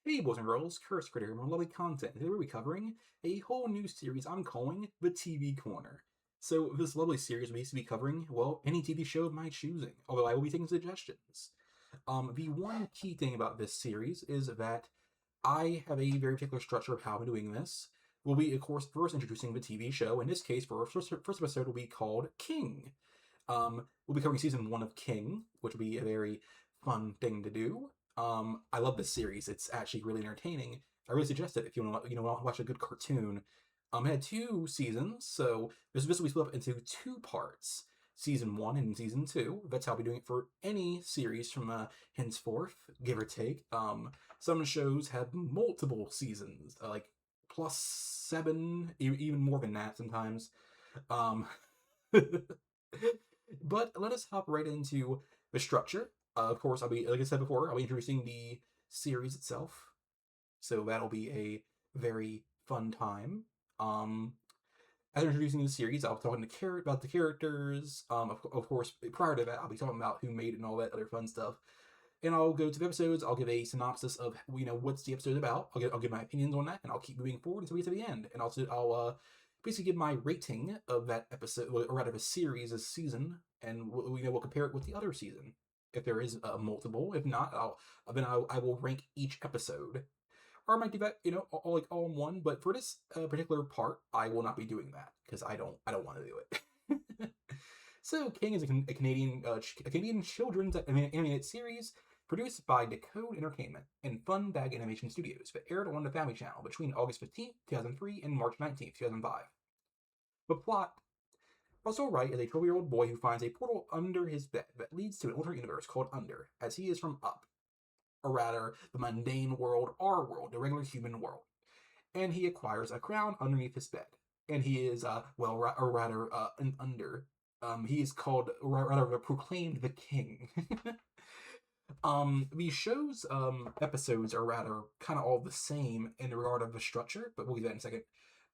Hey boys and girls, Curse Critter, more lovely content. Today we'll be covering a whole new series I'm calling the TV Corner. So this lovely series will basically be covering, well, any TV show of my choosing, although I will be taking suggestions. The one key thing about this series is that I have a very particular structure of how I'm doing this. We'll be, of course, first introducing the TV show. In this case, for our first episode will be called King. We'll be covering season 1 of King, which will be a very fun thing to do. I love this series. It's actually really entertaining. I really suggest it if you want to, watch a good cartoon. It had 2 seasons, so this will be split up into 2 parts. Season 1 and Season 2. That's how I'll be doing it for any series from henceforth, give or take. Some shows have multiple seasons, like +7, even more than that sometimes. Um, but let us hop right into the structure. Of course, I'll be, like I said before, I'll be introducing the series itself. So that'll be a very fun time. As I'm introducing the series, I'll be talking about the characters. Of course, prior to that, I'll be talking about who made it and all that other fun stuff. And I'll go to the episodes. I'll give a synopsis of what's the episode about. I'll give my opinions on that, and I'll keep moving forward until we get to the end. And I'll basically give my rating of that episode, or rather, a series, a season, and we'll compare it with the other season if there is multiple. If not, I will rank each episode, or I might do that all in one. But for this particular part, I will not be doing that because I don't want to do it. So, King is a Canadian children's animated series produced by Decode Entertainment and Fun Bag Animation Studios that aired on the Family Channel between August 15th, 2003 and March 19th, 2005. The plot: Russell Wright is a 12-year-old boy who finds a portal under his bed that leads to an alternate universe called Under, as he is from Up, or rather, the mundane world, our world, the regular human world. And he acquires a crown underneath his bed. And he is, an Under. He is called, or rather, proclaimed the king. The show's episodes are rather kind of all the same in regard of the structure, but we'll get that in a second.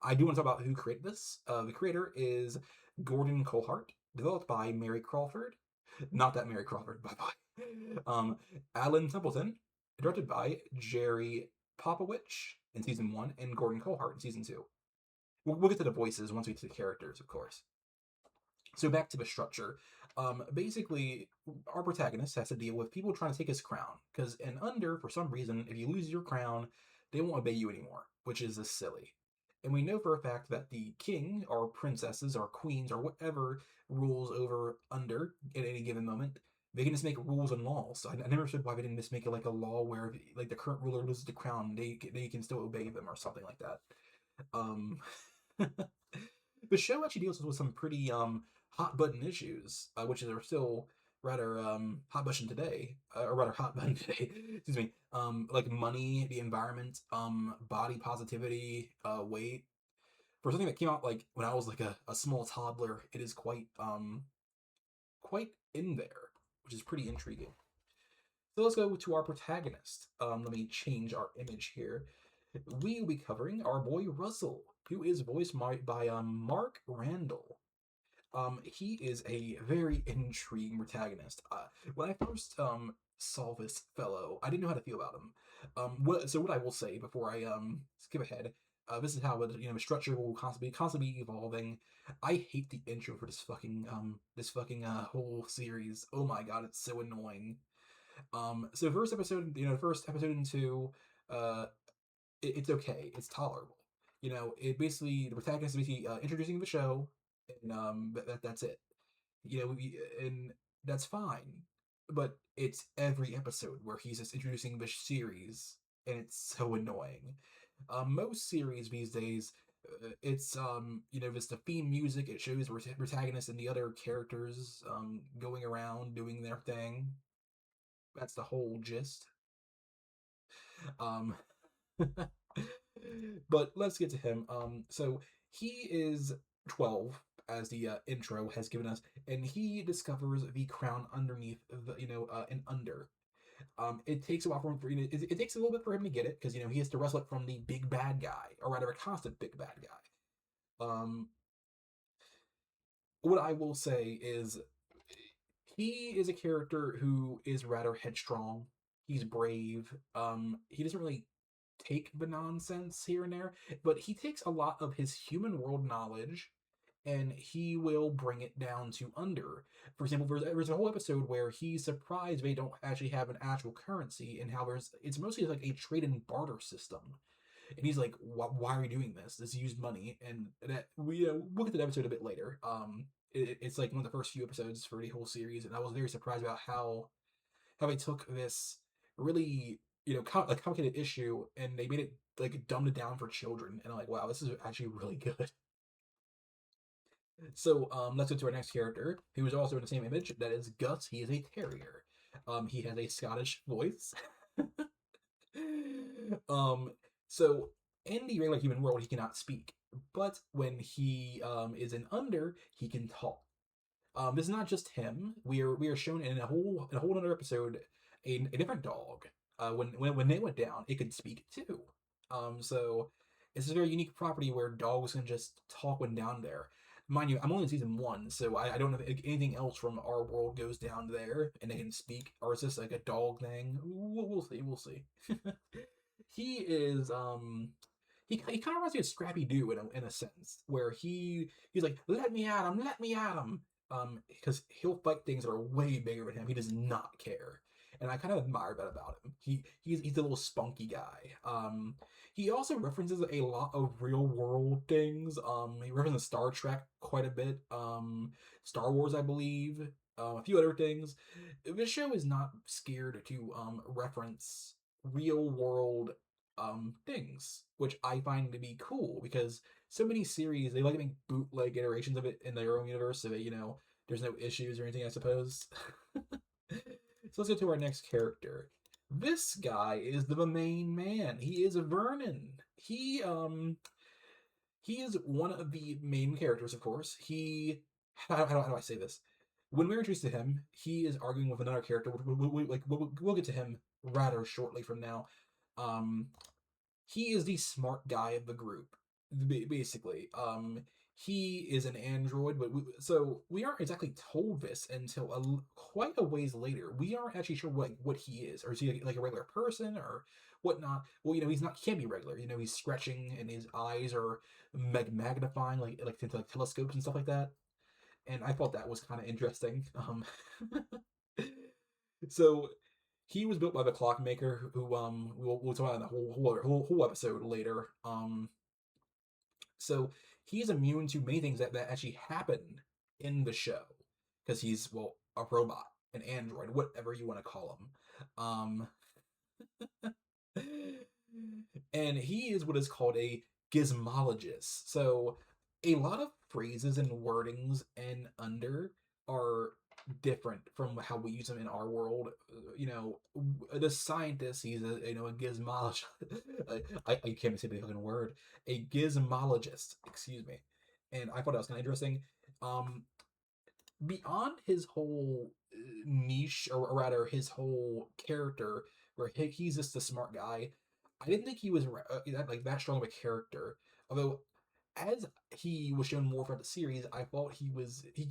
I do want to talk about who created this. The creator is Gordon Colhart, developed by Mary Crawford. Not that Mary Crawford, by the way. Alan Templeton, directed by Jerry Popovich in season 1, and Gordon Colhart in season 2. We'll get to the voices once we get to the characters, of course. So back to the structure. Basically, our protagonist has to deal with people trying to take his crown. Because in Under, for some reason, if you lose your crown, they won't obey you anymore, which is just silly. And we know for a fact that the king, or princesses, or queens, or whatever rules over Under at any given moment, they can just make rules and laws. So I never understood why they didn't just make it like a law where, like, the current ruler loses the crown, they can still obey them or something like that. Um, the show actually deals with some pretty hot button issues, which are still rather hot button today, or rather hot button today. Excuse me. Like money, the environment, body positivity, weight. For something that came out like when I was like a small toddler, it is quite in there, which is pretty intriguing. So let's go to our protagonist. Let me change our image here. We will be covering our boy Russell, who is voiced by Mark Randall. He is a very intriguing protagonist. When I first saw this fellow, I didn't know how to feel about him. What I will say before I skip ahead, this is how the structure will constantly be evolving. I hate the intro for this fucking whole series. Oh my god, it's so annoying. So first episode and 2, uh, it's okay, it's tolerable. It basically the protagonist is basically introducing the show, and that's it. And that's fine. But it's every episode where he's just introducing the series, and it's so annoying. Most series these days, it's just the theme music. It shows the protagonist and the other characters going around doing their thing. That's the whole gist. Um, but let's get to him. So he is 12, as the intro has given us, and he discovers the crown underneath an Under. It takes a while for him. It takes a little bit for him to get it because he has to wrestle it from the big bad guy, or rather, a constant big bad guy. What I will say is he is a character who is rather headstrong. He's brave. He doesn't really take the nonsense here and there, but he takes a lot of his human world knowledge and he will bring it down to under. For example, there's a whole episode where he's surprised they don't actually have an actual currency and how it's mostly like a trade and barter system. And he's like, "Why are we doing this? This use money." And that we'll get to that episode a bit later. It's like one of the first few episodes for the whole series, and I was very surprised about how they took this really like complicated issue and they made it like dumbed it down for children. And I'm like, wow, this is actually really good. So let's go to our next character, who is also in the same image. That is Gus. He is a terrier. He has a Scottish voice. um, so in the regular human world, he cannot speak, but when he is in under, he can talk. This is not just him. We are shown in a whole other episode a different dog. When they went down, it could speak too. So it's a very unique property where dogs can just talk when down there. Mind you, I'm only in season one, so I don't know if anything else from our world goes down there and they can speak, or is this like a dog thing? We'll see. We'll see. he is he kind of reminds me of Scrappy Doo in a sense, where he's like, let me at him, let me at him, because he'll fight things that are way bigger than him. He does not care, and I kind of admire that about him. He's a little spunky guy. He also references a lot of real world things. He references Star Trek quite a bit. Star Wars, I believe. A few other things. This show is not scared to reference real world things, which I find to be cool because so many series they like to make bootleg iterations of it in their own universe, so that there's no issues or anything, I suppose. So let's get to our next character. This guy is the main man. He is Vernon. He is one of the main characters, of course. How do I say this? When we're introduced to him, he is arguing with another character. We'll get to him rather shortly from now. Um, he is the smart guy of the group, basically. He is an android, but so we aren't exactly told this until quite a ways later. We aren't actually sure what he is, or is he like a regular person or whatnot? Well, he's not. He can't be regular. He's scratching, and his eyes are magnifying, like into like telescopes and stuff like that. And I thought that was kind of interesting. So he was built by the Clockmaker, who we'll talk about in the whole episode later. So he's immune to many things that actually happen in the show because he's a robot, an android, whatever you want to call him. And he is what is called a gizmologist. So a lot of phrases and wordings and under are different from how we use them in our world. The scientist, he's a gizmologist. I can't even say the fucking word. A gizmologist, excuse me. And I thought that was kind of interesting. Beyond his whole niche, or rather his whole character, where he's just a smart guy, I didn't think he was that strong of a character. Although, as he was shown more throughout the series, I thought he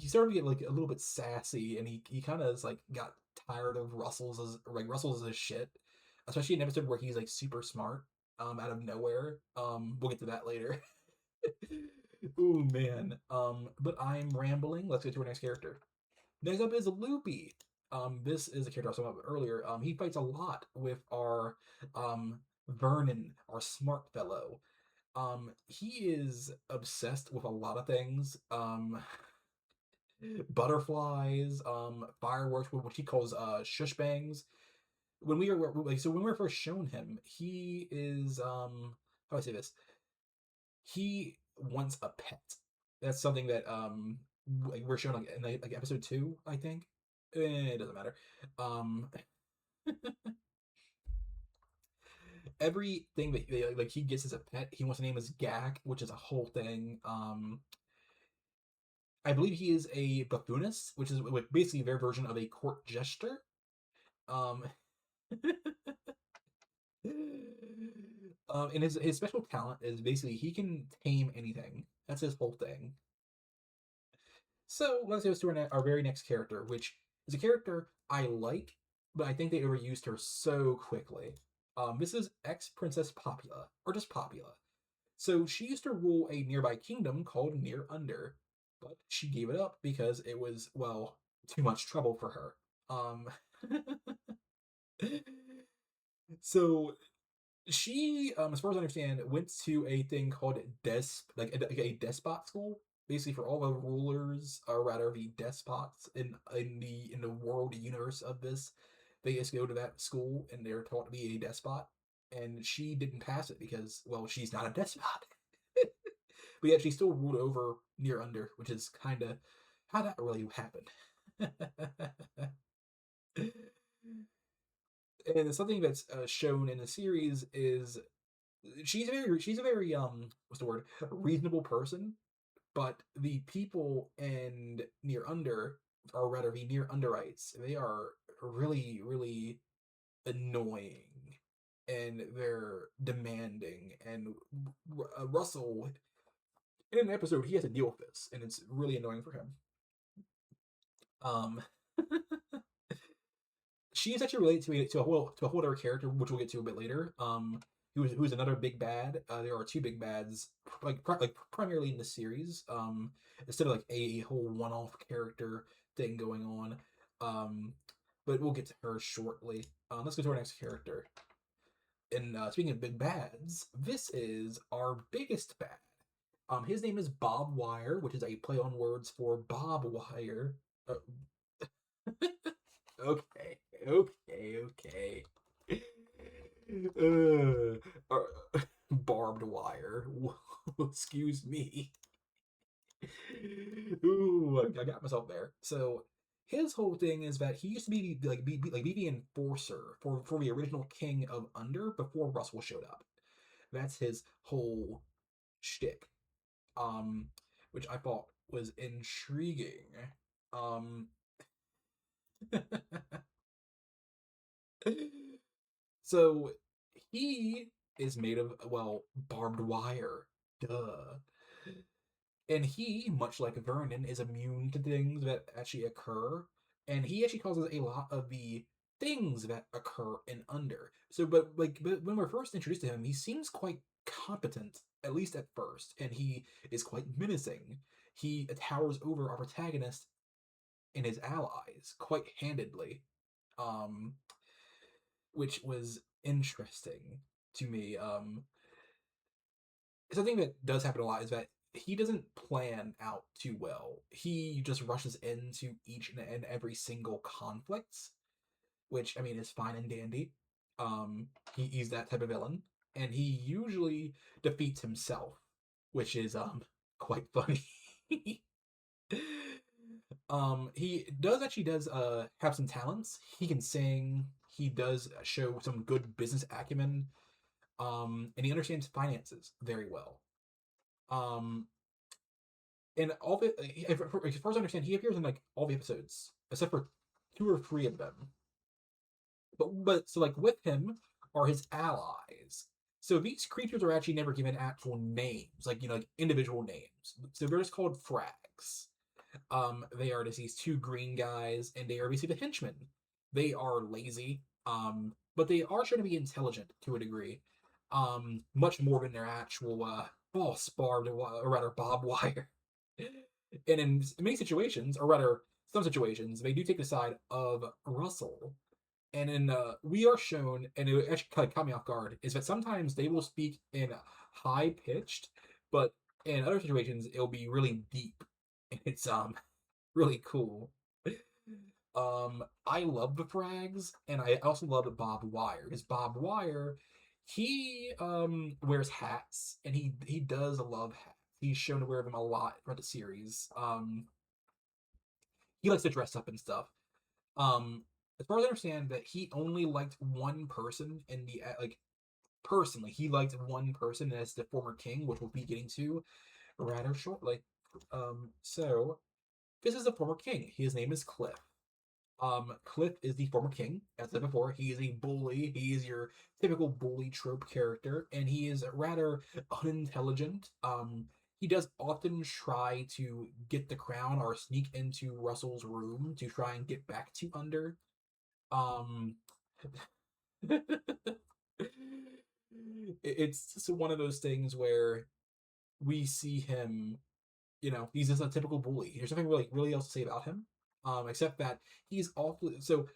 started to get like a little bit sassy, and he kind of like got tired of Russell's as shit, especially in an episode where he's like super smart out of nowhere. We'll get to that later. Oh man. But I'm rambling. Let's get to our next character. Next up is Loopy. This is a character I was talking about earlier. He fights a lot with our Vernon, our smart fellow. He is obsessed with a lot of things. Butterflies, fireworks, which he calls shush bangs. When we were first shown him, he is how do I say this? He wants a pet. That's something that we're shown like in like episode 2, I think. It doesn't matter. Um Everything that like he gets as a pet, he wants to name as Gak, which is a whole thing. I believe he is a buffoonist, which is like basically their version of a court jester. Um, and his special talent is basically he can tame anything. That's his whole thing. So let's go to our very next character, which is a character I like, but I think they overused her so quickly. This is ex-Princess Popula, or just Popula. So she used to rule a nearby kingdom called Near Under, but she gave it up because it was, well, too much trouble for her. Um, so she, as far as I understand, went to a thing called a despot school, basically for all the rulers, or rather the despots in the world universe of this. They just go to that school and they're taught to be a despot. And she didn't pass it because, well, she's not a despot. But yet she still ruled over Near Under, which is kind of how that really happened. And something that's shown in the series is she's a very what's the word, reasonable person, but the people in Near Under, or rather the Near Underites, they are really annoying, and they're demanding, and Russell, in an episode, he has to deal with this, and it's really annoying for him. um she is actually related to a whole other character, which we'll get to a bit later. Who's another big bad. There are two big bads, like primarily in the series. Instead of like a whole one-off character thing going on. But we'll get to her shortly. Let's go to our next character. And speaking of big bads, this is our biggest bad. His name is Bob Wire, which is a play on words for Bob Wire. Uh, okay, okay. Barbed wire. Excuse me. Ooh, I got myself there. So his whole thing is that he used to be the enforcer for the original king of Under before Russell showed up. That's his whole shtick. Um, which I thought was intriguing. Um, so he is made of, well, barbed wire. Duh. And he, much like Vernon, is immune to things that actually occur. And he actually causes a lot of the things that occur in Under. So, but when we're first introduced to him, he seems quite competent, at least at first, and he is quite menacing. He towers over our protagonist and his allies quite handedly. Um, which was interesting to me. Something that does happen a lot is that he doesn't plan out too well. He just rushes into each and every single conflict, which I mean is fine and dandy. He's that type of villain, and he usually defeats himself, which is quite funny. He does have some talents. He can sing. He does show some good business acumen. And he understands finances very well. Um, and all the as far as I understand, he appears in like all the episodes except for two or three of them. But so like with him are his allies. So these creatures are actually never given actual names, like like individual names. So they're just called frags. They are just these two green guys, and they are basically the henchmen. They are lazy, but they are shown to be intelligent to a degree, much more than their actual boss, or rather Bob Wire. And in many situations, or rather some situations, they do take the side of Russell. And in we are shown, and it actually kind of caught me off guard, is that sometimes they will speak in high pitched, but in other situations it'll be really deep, and it's really cool. I love the Frags, and I also love Bob Wire. Because Bob Wire, he wears hats, and he does love hats. He's shown to wear them a lot throughout the series. He likes to dress up and stuff. As far as I understand, that he only liked one person in the like personally, he liked one person as the former king, which we'll be getting to rather shortly. So this is the former king. His name is Cliff. Cliff is the former king. As I said before, he is a bully. He is your typical bully trope character, and he is rather unintelligent. He does often try to get the crown or sneak into Russell's room to try and get back to Under. Um, It's just one of those things where we see him, he's just a typical bully. There's nothing really else to say about him, except that he's awfully so.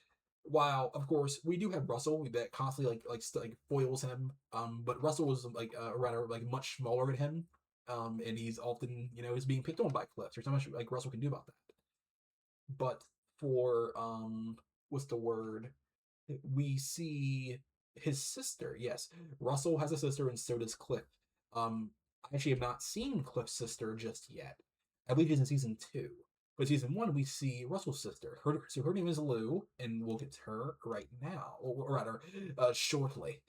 While of course we do have Russell that constantly like foils him, but Russell was like rather like much smaller than him, and he's often is being picked on by Cliff. There's not much like Russell can do about that. But for what's the word? We see his sister. Yes, Russell has a sister, and so does Cliff. I actually have not seen Cliff's sister just yet. I believe she's in season two. But season one, we see Russell's sister. So her name is Lou, and we'll get to her right now, or rather, shortly.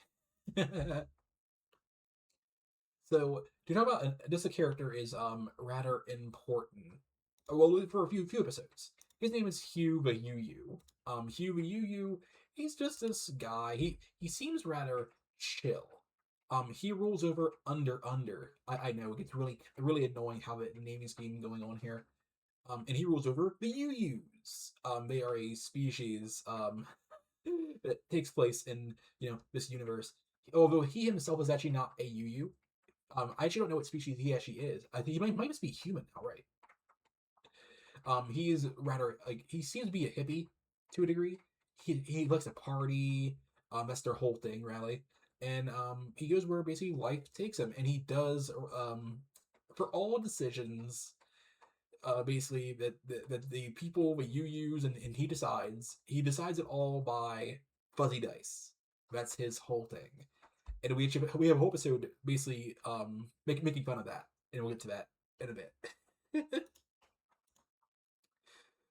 So to talk about this, a character is rather important. Well, for a few episodes. His name is Hugh the Yu. Hugh the Yu. He's just this guy. He seems rather chill. He rules over Under. I know it gets really annoying how the naming scheme going on here. And he rules over the Yus. They are a species that takes place in this universe. Although he himself is actually not a Yu. I actually don't know what species he actually is. I think he might just be human now, right? He is rather like he seems to be a hippie to a degree. He likes to party. That's their whole thing, really. And he goes where basically life takes him, and he does for all decisions. Basically that the people that you use and he decides it all by fuzzy dice. That's his whole thing. And we have a whole episode basically making fun of that, and we'll get to that in a bit.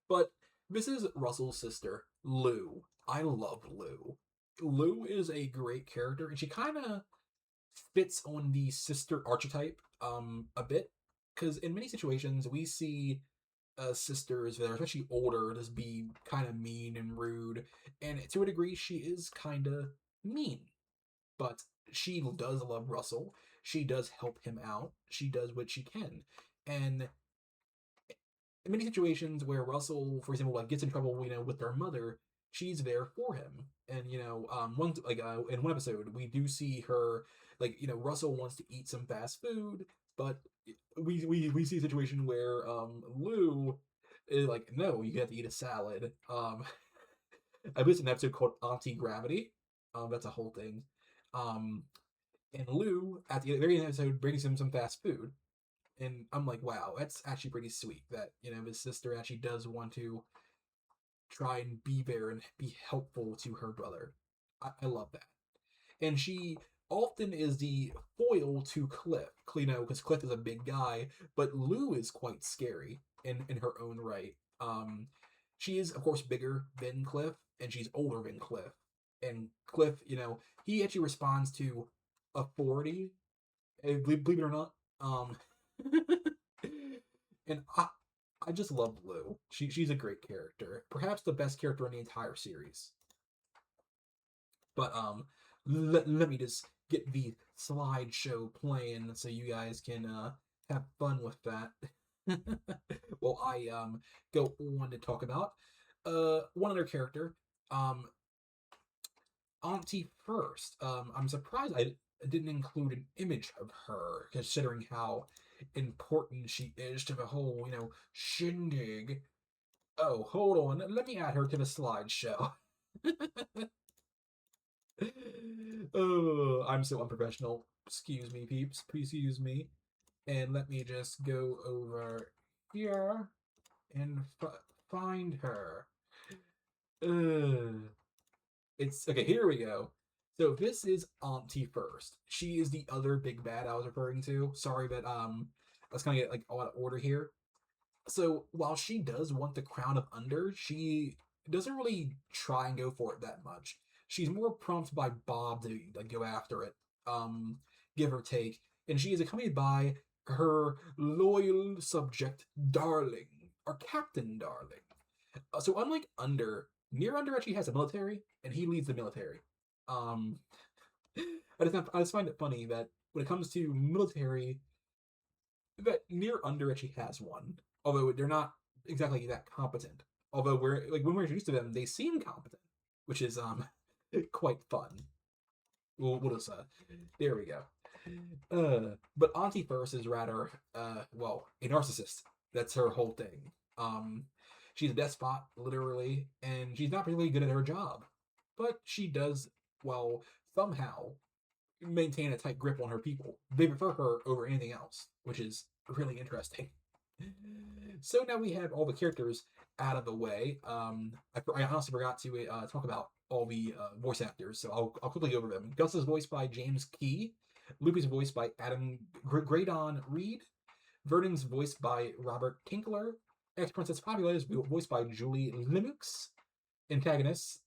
But this is Russell's sister, Lou. I love Lou. Lou is a great character, and she kind of fits on the sister archetype a bit, because in many situations we see sisters that are especially older just be kind of mean and rude, and to a degree she is kind of mean, but she does love Russell. She does help him out. She does what she can, and in many situations where Russell, for example, like gets in trouble, with their mother, she's there for him. And one in one episode, we do see her Russell wants to eat some fast food, but we see a situation where Lou is like, no, you have to eat a salad. I believe it's an episode called Auntie Gravity. That's a whole thing. Um, and Lou at the very end of the episode brings him some fast food, and I'm like, wow, that's actually pretty sweet that his sister actually does want to try and be there and be helpful to her brother. I love that, and she often is the foil to Cliff, because Cliff is a big guy, but Lou is quite scary in her own right. She is of course bigger than Cliff, and she's older than Cliff, and Cliff, he actually responds to authority, believe it or not. And I just love Lou. She's a great character, perhaps the best character in the entire series. But let me just get the slideshow playing so you guys can have fun with that. Well, I go on to talk about one other character, Auntie First. I'm surprised I didn't include an image of her, considering how important she is to the whole, shindig. Oh, hold on. Let me add her to the slideshow. Oh, I'm so unprofessional. Excuse me, peeps. Please excuse me. And let me just go over here and find her. It's okay. Here we go. So this is Auntie First. She is the other big bad I was referring to. Sorry, but let's kind of get like all out of order here. So while she does want the crown of Under, she doesn't really try and go for it that much. She's more prompted by Bob to like go after it, give or take, and she is accompanied by her loyal subject, Darling, or Captain Darling. So unlike Under, Near Under actually has a military, and he leads the military. Um, I just find it funny that when it comes to military, that Near Under actually has one, although they're not exactly that competent. Although when we're introduced to them, they seem competent, which is quite fun. We'll just there we go. But Auntie First is rather well, a narcissist. That's her whole thing. Um, she's a despot, literally, and she's not really good at her job. But she does, well, somehow maintain a tight grip on her people. They prefer her over anything else, which is really interesting. So now we have all the characters out of the way. I honestly forgot to talk about all the voice actors, so I'll quickly go over them. Gus is voiced by James Key. Luke is voiced by Adam Graydon Reed. Vernon's voiced by Robert Tinkler. Ex-Princess Popula is voiced by Julie Limux. Antagonists,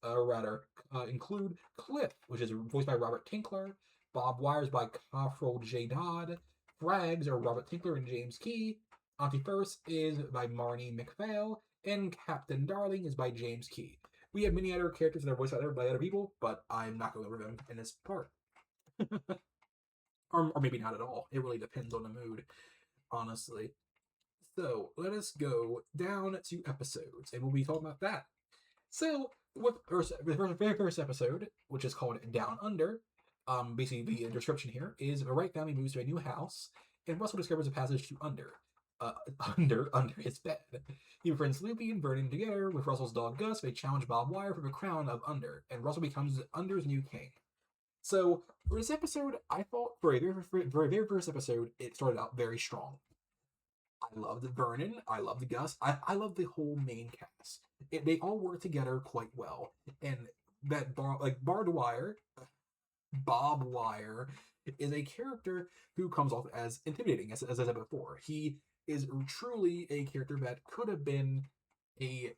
include Cliff, which is voiced by Robert Tinkler. Bob Wires by Cofferel J. Dodd. Frags are Robert Tinkler and James Key. Auntie First is by Marnie McPhail. And Captain Darling is by James Key. We have many other characters that are voiced by other people, but I'm not going over them in this part. or maybe not at all. It really depends on the mood, honestly. So let us go down to episodes, and we'll be talking about that. So with the very first episode, which is called Down Under, basically the description here is a Wright family moves to a new house, and Russell discovers a passage to under his bed. He befriends Loopy and Vernon together with Russell's dog Gus. They challenge Bob Wire for the crown of Under, and Russell becomes Under's new king. So for this episode, I thought for a very first episode, it started out very strong. I loved Vernon. I loved Gus. I love the whole main cast. They all work together quite well. And that Bob Wire is a character who comes off as intimidating, as I said before. He is truly a character that could have been a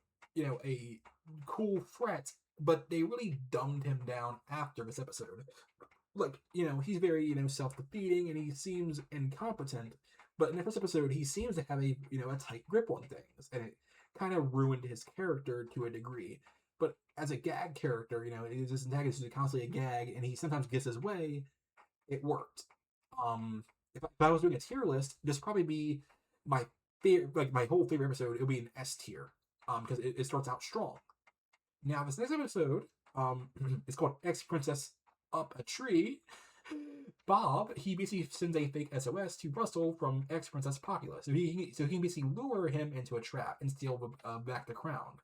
cool threat, but they really dumbed him down after this episode. Like, he's very, self-defeating and he seems incompetent. But in the first episode, he seems to have a tight grip on things, and it kind of ruined his character to a degree. But as a gag character, this antagonist is constantly a gag, and he sometimes gets his way. It worked. If I was doing a tier list, this probably be my favorite, like my whole favorite episode. It would be an S tier, because it starts out strong. Now this next episode, is called Ex-Princess Up a Tree. Bob, he basically sends a fake SOS to Russell from Ex-Princess Popula, so he can basically lure him into a trap and steal back the crown.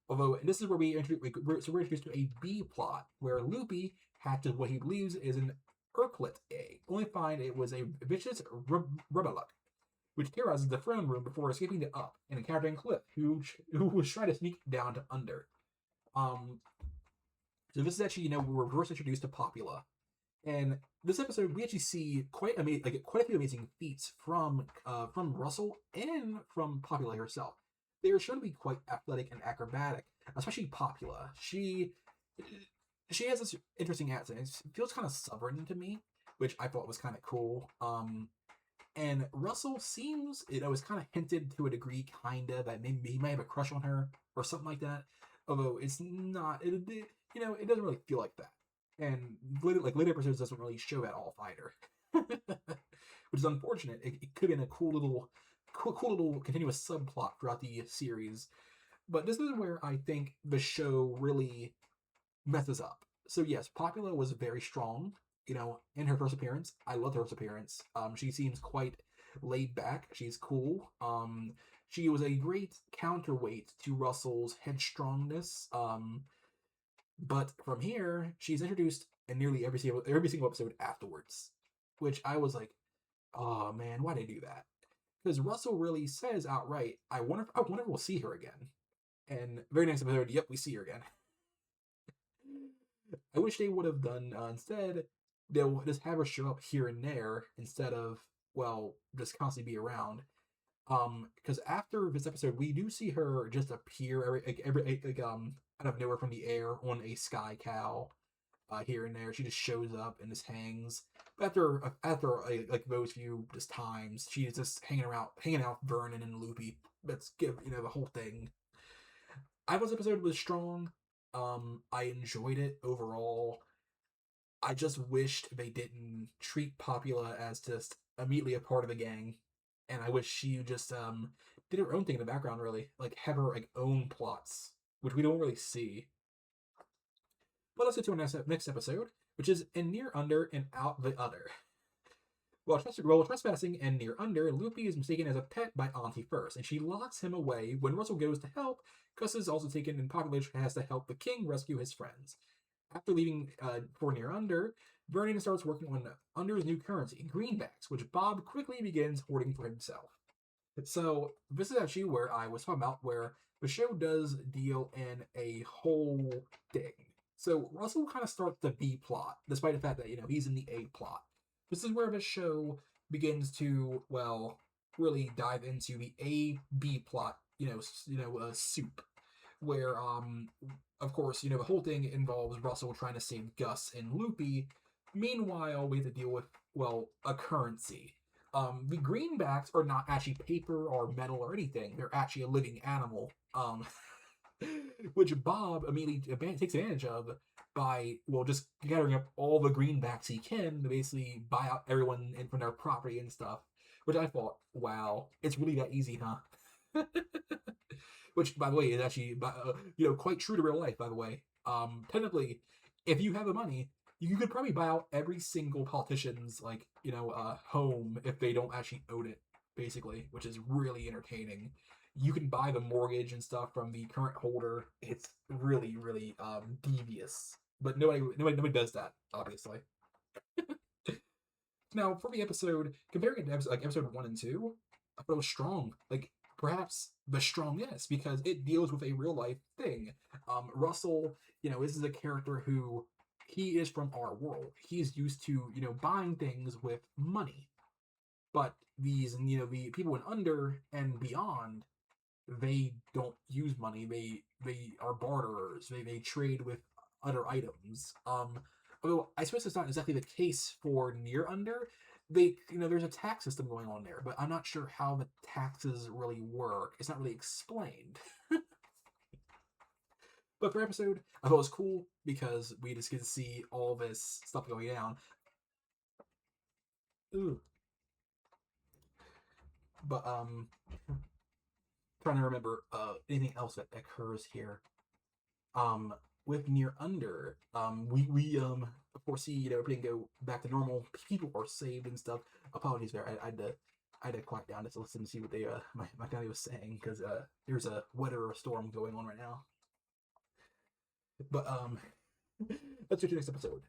Although this is where we're introduced to a B plot where Loopy hatches what he believes is an Urklet egg, only to find it was a vicious Rubberluck, which terrorizes the throne room before escaping to Up and encountering Cliff, who was trying to sneak down to Under. So this is actually we're first introduced to Popula. And this episode, we actually see quite a few amazing feats from Russell and from Popula herself. They are shown to be quite athletic and acrobatic, especially Popula. She has this interesting accent. It feels kind of Southern to me, which I thought was kind of cool. And Russell seems, is kind of hinted to a degree, kind of, that maybe he might have a crush on her or something like that. Although it's not, it doesn't really feel like that. And later episodes doesn't really show that off either, which is unfortunate. It could have been a cool little continuous subplot throughout the series, but this is where I think the show really messes up. So yes, Popula was very strong, in her first appearance. I loved her first appearance. She seems quite laid back. She's cool. She was a great counterweight to Russell's headstrongness. But from here, she's introduced in nearly every single episode afterwards, which I was like, oh man, why did they do that? Because Russell really says outright, I wonder if we'll see her again. And very next episode, yep, we see her again. I wish they would have done instead. They'll just have her show up here and there instead of just constantly be around. Because after this episode, we do see her just appear every out of nowhere from the air on a sky cow, here and there. She just shows up and just hangs. But after those few just times, she's just hanging out with Vernon and Loopy. Let's give the whole thing. I thought this episode was strong. I enjoyed it overall. I just wished they didn't treat Popula as just immediately a part of the gang. And I wish she just did her own thing in the background, really. Like, have her own plots, which we don't really see. But let's get to our next episode, which is in near under and out the other. While trespassing and near under, Loopy is mistaken as a pet by Auntie First, and she locks him away. When Russell goes to help, Gus is also taken and Pocket has to help the king rescue his friends. After leaving for near under, Vernon starts working on Under's new currency, greenbacks, which Bob quickly begins hoarding for himself. So this is actually where I was talking about where the show does deal in a whole thing. So Russell kind of starts the B plot, despite the fact that he's in the A plot. This is where the show begins to really dive into the A B plot, soup, where of course the whole thing involves Russell trying to save Gus and Loopy. Meanwhile, we have to deal with a currency. The greenbacks are not actually paper or metal or anything. They're actually a living animal. Which Bob immediately takes advantage of by just gathering up all the greenbacks he can to basically buy out everyone from their property and stuff. Which I thought, wow, it's really that easy, huh? Which, by the way, is actually quite true to real life. By the way, technically, if you have the money, you could probably buy out every single politician's home if they don't actually own it, basically, which is really entertaining. You can buy the mortgage and stuff from the current holder. It's really, really devious, but nobody does that, obviously. Now, for the episode, comparing it to episode 1 and 2, I thought it was strong. Perhaps the strongest because it deals with a real life thing. Russell, this is a character who he is from our world. He's used to buying things with money, but these the people in Under and beyond, they don't use money. They are barterers. They trade with other items. Although I suppose it's not exactly the case for near Under. There's a tax system going on there, but I'm not sure how the taxes really work. It's not really explained. But for episode, I thought it was cool because we just get to see all this stuff going down. Ooh. But trying to remember anything else that occurs here. With near under, we of course see everything go back to normal. People are saved and stuff. Apologies there. I had to quiet down just to listen to see what they my family was saying because there's a weather storm going on right now. But let's get to the next episode.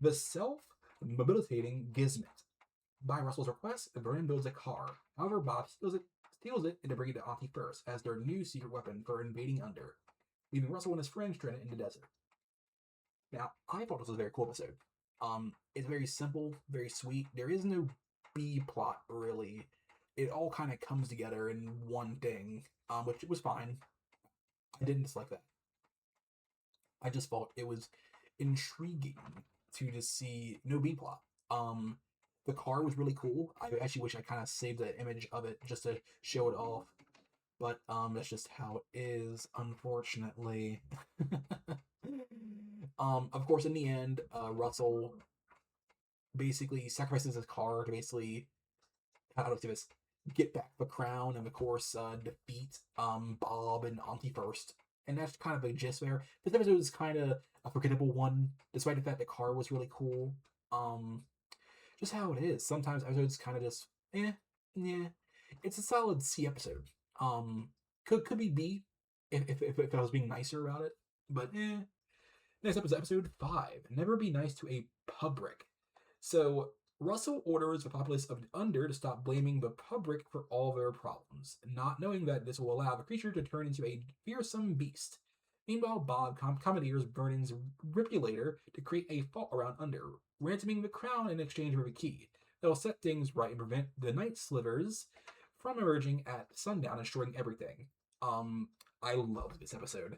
The self-mobilitating Gizmet. By Russell's request, Vernon builds a car. However, Bob steals it and brings it to Auntie First as their new secret weapon for invading Under, leaving Russell and his friends stranded in the desert. Now, I thought this was a very cool episode. It's very simple, very sweet. There is no B plot really. It all kind of comes together in one thing, which was fine. I didn't dislike that. I just thought it was intriguing to just see no B plot. The car was really cool. I actually wish I kind of saved the image of it just to show it off. But that's just how it is, unfortunately. Of course, in the end, Russell basically sacrifices his car to basically, how do I say this, get back the crown and, of course, defeat Bob and Auntie First. And that's kind of the gist there. This episode is kind of a forgettable one, despite the fact the car was really cool. Just how it is. Sometimes episodes kind of just, yeah. It's a solid C episode. Could be B if I was being nicer about it, but Next up is episode 5. Never be nice to a public. So Russell orders the populace of Under to stop blaming the public for all their problems, not knowing that this will allow the creature to turn into a fearsome beast. Meanwhile, Bob commandeers Vernon's Ripulator to create a fault around Under, ransoming the crown in exchange for a key that will set things right and prevent the Night Slivers from emerging at sundown and destroying everything. I love this episode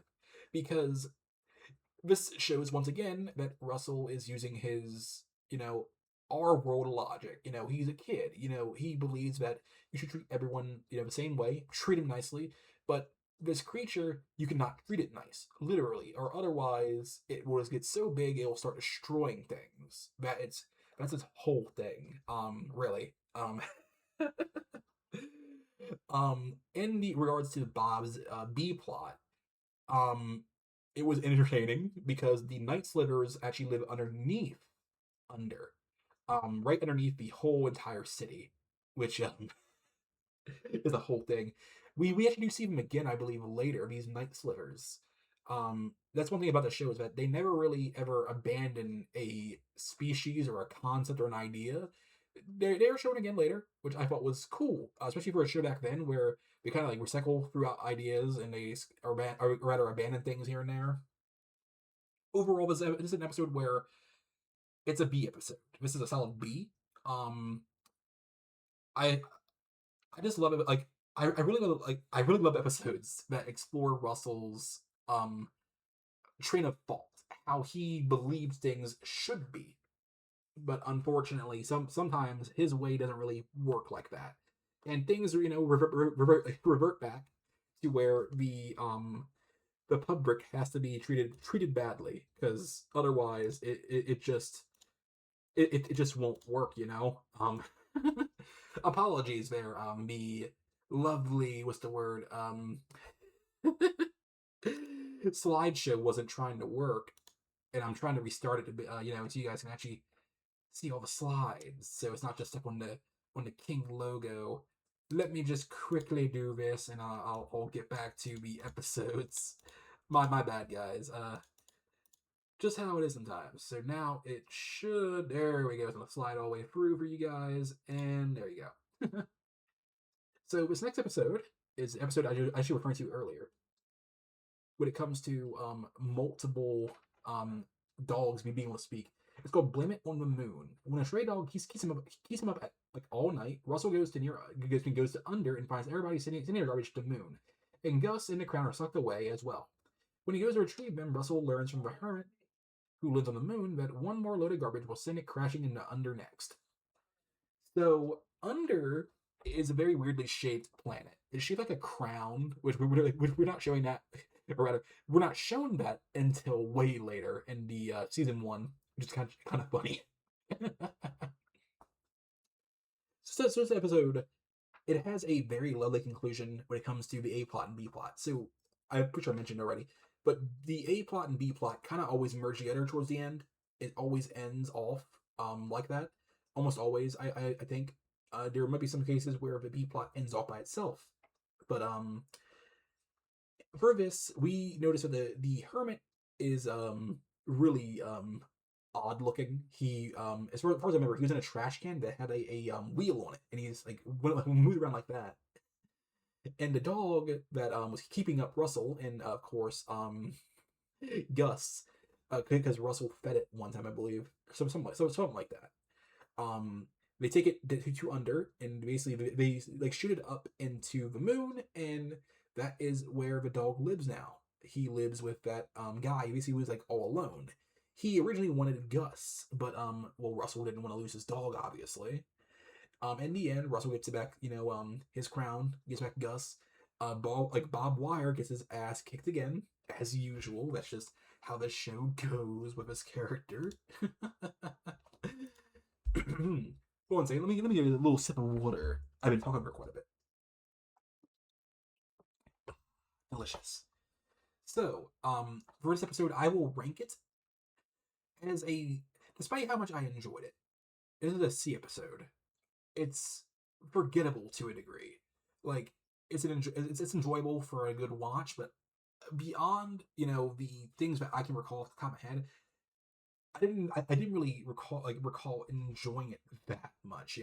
because this shows once again that Russell is using his, our world logic. He's a kid. He believes that you should treat everyone, the same way, treat him nicely, but this creature, you cannot treat it nice, literally, or otherwise it will just get so big it will start destroying things. That's its whole thing. Really. In the regards to Bob's B plot, it was entertaining because the Night Slivers actually live underneath, under, right underneath the whole entire city, which is a whole thing. We actually do see them again, I believe, later. These Night Slivers. That's one thing about the show is that they never really ever abandon a species or a concept or an idea. They're shown again later, which I thought was cool, especially for a show back then where they kind of like recycle throughout ideas and they or rather abandon things here and there. Overall, this is an episode where it's a B episode. This is a solid B. Um, I I just love it. Like I really love episodes that explore Russell's train of thought, how he believes things should be, but unfortunately, sometimes his way doesn't really work like that, and things revert back to where the public has to be treated badly because otherwise it just won't work, you know. Apologies there. The lovely, what's the word? Slideshow wasn't trying to work, and I'm trying to restart it to be, so you guys can actually see all the slides. So it's not just up on the King logo. Let me just quickly do this, and I'll get back to the episodes. My bad, guys. Just how it is sometimes. So now it should. There we go. It's gonna slide all the way through for you guys, and there you go. So this next episode is the episode I should refer to earlier. When it comes to multiple dogs being able to speak, it's called "Blame It on the Moon." When a stray dog keeps him up at, like all night, Russell goes to under and finds everybody sending their garbage to the moon, and Gus and the Crown are sucked away as well. When he goes to retrieve them, Russell learns from the hermit who lives on the moon that one more load of garbage will send it crashing into Under next. So Under is a very weirdly shaped planet. It's shaped like a crown, which we're not showing that, or rather, we're not shown that until way later in the season one, which is kind of funny. So this episode, it has a very lovely conclusion when it comes to the A plot and B plot. So I'm pretty sure I mentioned already, but the A plot and B plot kind of always merge together towards the end. It always ends off like that. Almost always, I think. There might be some cases where the B plot ends off by itself, but for this, we notice that the hermit is really odd looking. He as far as I remember, he was in a trash can that had a wheel on it, and he's like moved around like that. And the dog that was keeping up Russell, and of course Gus, because Russell fed it one time, I believe, something like that. They take it to Under, and basically they like shoot it up into the moon, and that is where the dog lives now. He lives with that guy. He basically was like all alone. He originally wanted Gus, but well, Russell didn't want to lose his dog, obviously. In the end, Russell gets it back, his crown, gets back Gus. Bob Wire gets his ass kicked again, as usual. That's just how the show goes with his character. Hold on a second. Let me give you a little sip of water. I've been talking for quite a bit. Delicious. So, for this episode, I will rank it as despite how much I enjoyed it, it is a C episode. It's forgettable to a degree. Like, it's enjoyable for a good watch, but beyond, the things that I can recall off the top of my head, I didn't really recall enjoying it that much,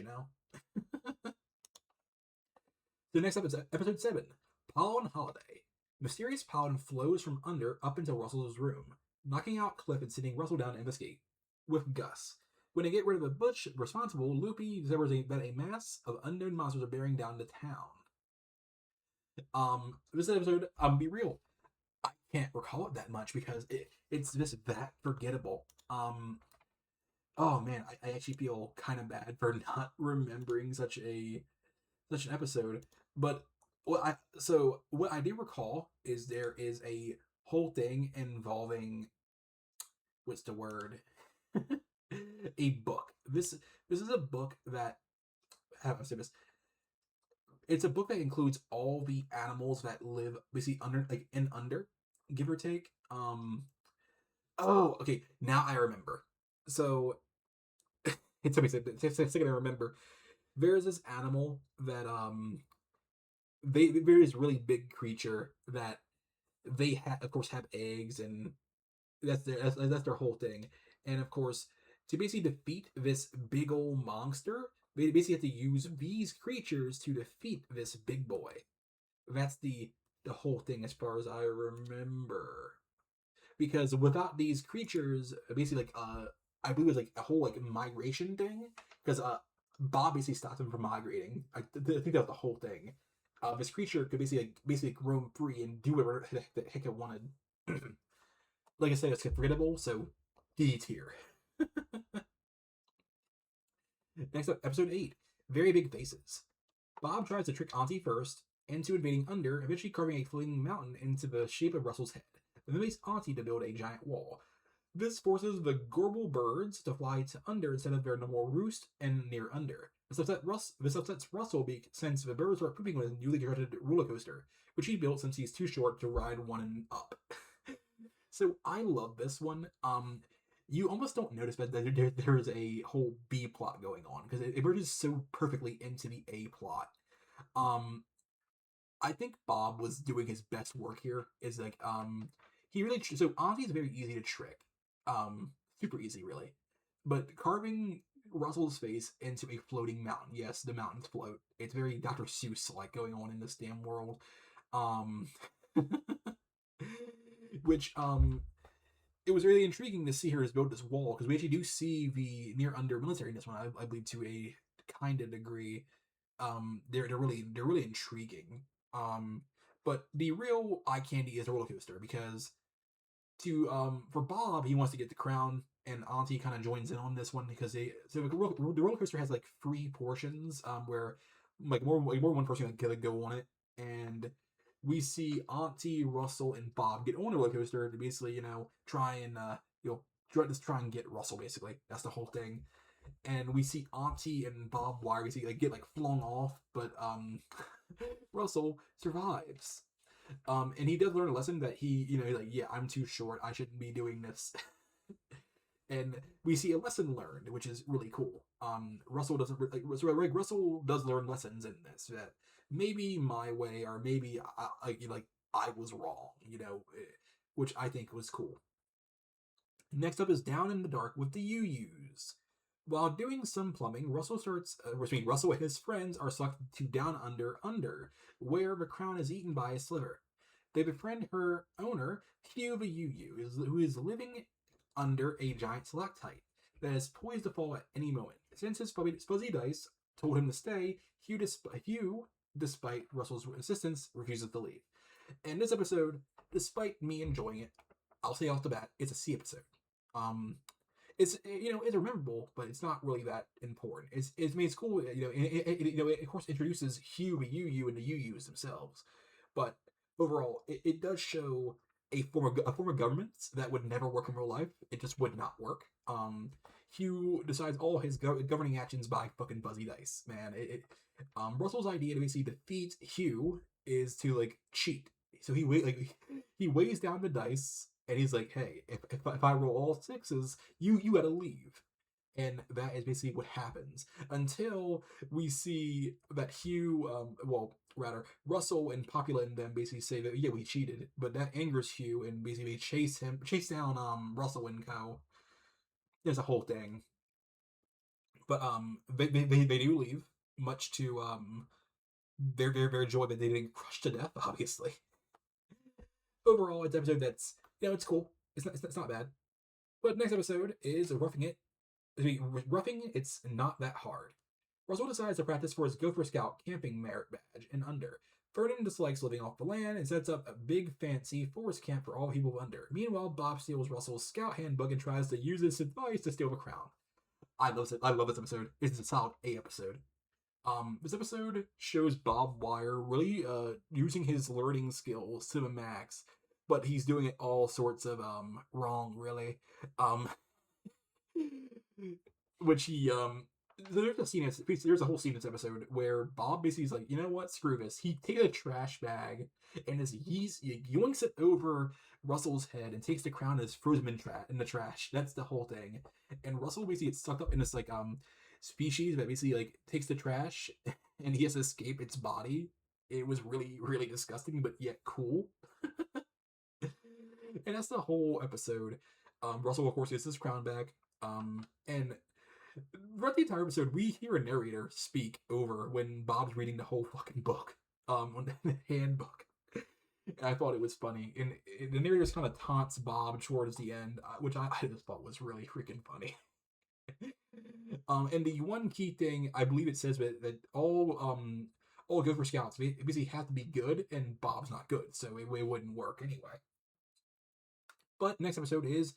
The next episode 7, Paladin Holiday. Mysterious Paladin flows from Under up into Russell's room, knocking out Cliff and sending Russell down to investigate with Gus. When they get rid of the butch responsible, Loopy discovers that a mass of unknown monsters are bearing down the town. This episode, be real, I can't recall it that much because it's just that forgettable. Oh man, I actually feel kind of bad for not remembering such an episode. But what I do recall is there is a whole thing involving, what's the word? A book. This is a book that, how do I say this? It's a book that includes all the animals that live basically under. give or take. Oh, okay. Now I remember. So it's something second I remember. There's this animal that there is really big creature that of course have eggs, and that's their whole thing. And of course, to basically defeat this big old monster, they basically have to use these creatures to defeat this big boy. That's the whole thing as far as I remember. Because without these creatures, basically I believe it was like a whole like migration thing. Because Bob basically stopped him from migrating. I think that was the whole thing. This creature could basically roam free and do whatever the heck it wanted. Like I said, it's forgettable, so D tier. Next up, episode 8, Very Big Faces. Bob tries to trick Auntie first into invading Under, eventually carving a floating mountain into the shape of Russell's head, and then makes Auntie to build a giant wall. This forces the Gorble birds to fly to Under instead of their normal roost and near Under. This upsets Russell since the birds are pooping on his newly constructed roller coaster, which he built since he's too short to ride one and up. So I love this one. You almost don't notice, but there is a whole B plot going on because it merges so perfectly into the A plot. Um, I think Bob was doing his best work here. Is like he really so Ozzy is very easy to trick, super easy really, but carving Russell's face into a floating mountain. Yes, the mountains float. It's very Dr. Seuss like going on in this damn world. Um, which it was really intriguing to see her build this wall because we actually do see the near under military in this one. I believe to a kind of degree. They're really intriguing. But the real eye candy is the roller coaster because for Bob he wants to get the crown and Auntie kind of joins in on this one because the roller coaster has like 3 portions where more than one person can go on it, and we see Auntie, Russell, and Bob get on the roller coaster to basically try and try and get Russell. Basically, that's the whole thing. And we see Auntie and Bob Wire basically get flung off, but Russell survives. And he does learn a lesson that yeah, I'm too short. I shouldn't be doing this. And we see a lesson learned, which is really cool. Russell doesn't Russell does learn lessons in this that maybe my way or maybe I was wrong, which I think was cool. Next up is Down in the Dark with the UUs. While doing some plumbing, Russell and his friends are sucked to Down Under, where the crown is eaten by a sliver. They befriend her owner, Hugh the UU, who is living under a giant stalactite that is poised to fall at any moment. Since his fuzzy dice told him to stay, Hugh, despite Russell's insistence, refuses to leave. And this episode, despite me enjoying it, I'll say off the bat, it's a C episode. It's it's memorable, but it's not really that important. It's cool. It of course introduces Hugh, the UU, and the UUs themselves, but overall, it does show a form of government that would never work in real life. It just would not work. Hugh decides all his governing actions by fucking fuzzy dice. Man, Russell's idea to basically defeat Hugh is to cheat. So he weighs down the dice and he's like, "Hey, if I roll all 6s, you gotta leave." And that is basically what happens until we see that Hugh, Russell and Popula and them basically say that yeah, we cheated, but that angers Hugh and basically chase down Russell and co. There's a whole thing, but they do leave, much to their joy that they didn't crush to death, obviously. Overall, it's an episode that's it's cool. It's not bad. But next episode is Roughing It. Roughing It's Not That Hard. Russell decides to practice for his Gopher Scout camping merit badge in Under. Vernon dislikes living off the land and sets up a big fancy forest camp for all people of Under. Meanwhile, Bob steals Russell's scout handbook and tries to use this advice to steal the crown. I love this episode. It's a solid A episode. This episode shows Bob Wire really using his learning skills to the max, but he's doing it all sorts of wrong, really. Which he there's a whole scene in this episode where Bob basically is like, you know what, screw this. He takes a trash bag and he yoinks it over Russell's head and takes the crown and is throws him in the trash. That's the whole thing. And Russell basically gets sucked up in this like species that basically like takes the trash and he has to escape its body. It was really, really disgusting, but yet cool. And that's the whole episode. Russell, of course, gets his crown back. And throughout the entire episode, we hear a narrator speak over when Bob's reading the whole fucking book, on the handbook. And I thought it was funny, and the narrator just kind of taunts Bob towards the end, which I just thought was really freaking funny. And the one key thing I believe it says that all Gopher Scouts basically have to be good, and Bob's not good, so it wouldn't work anyway. But next episode is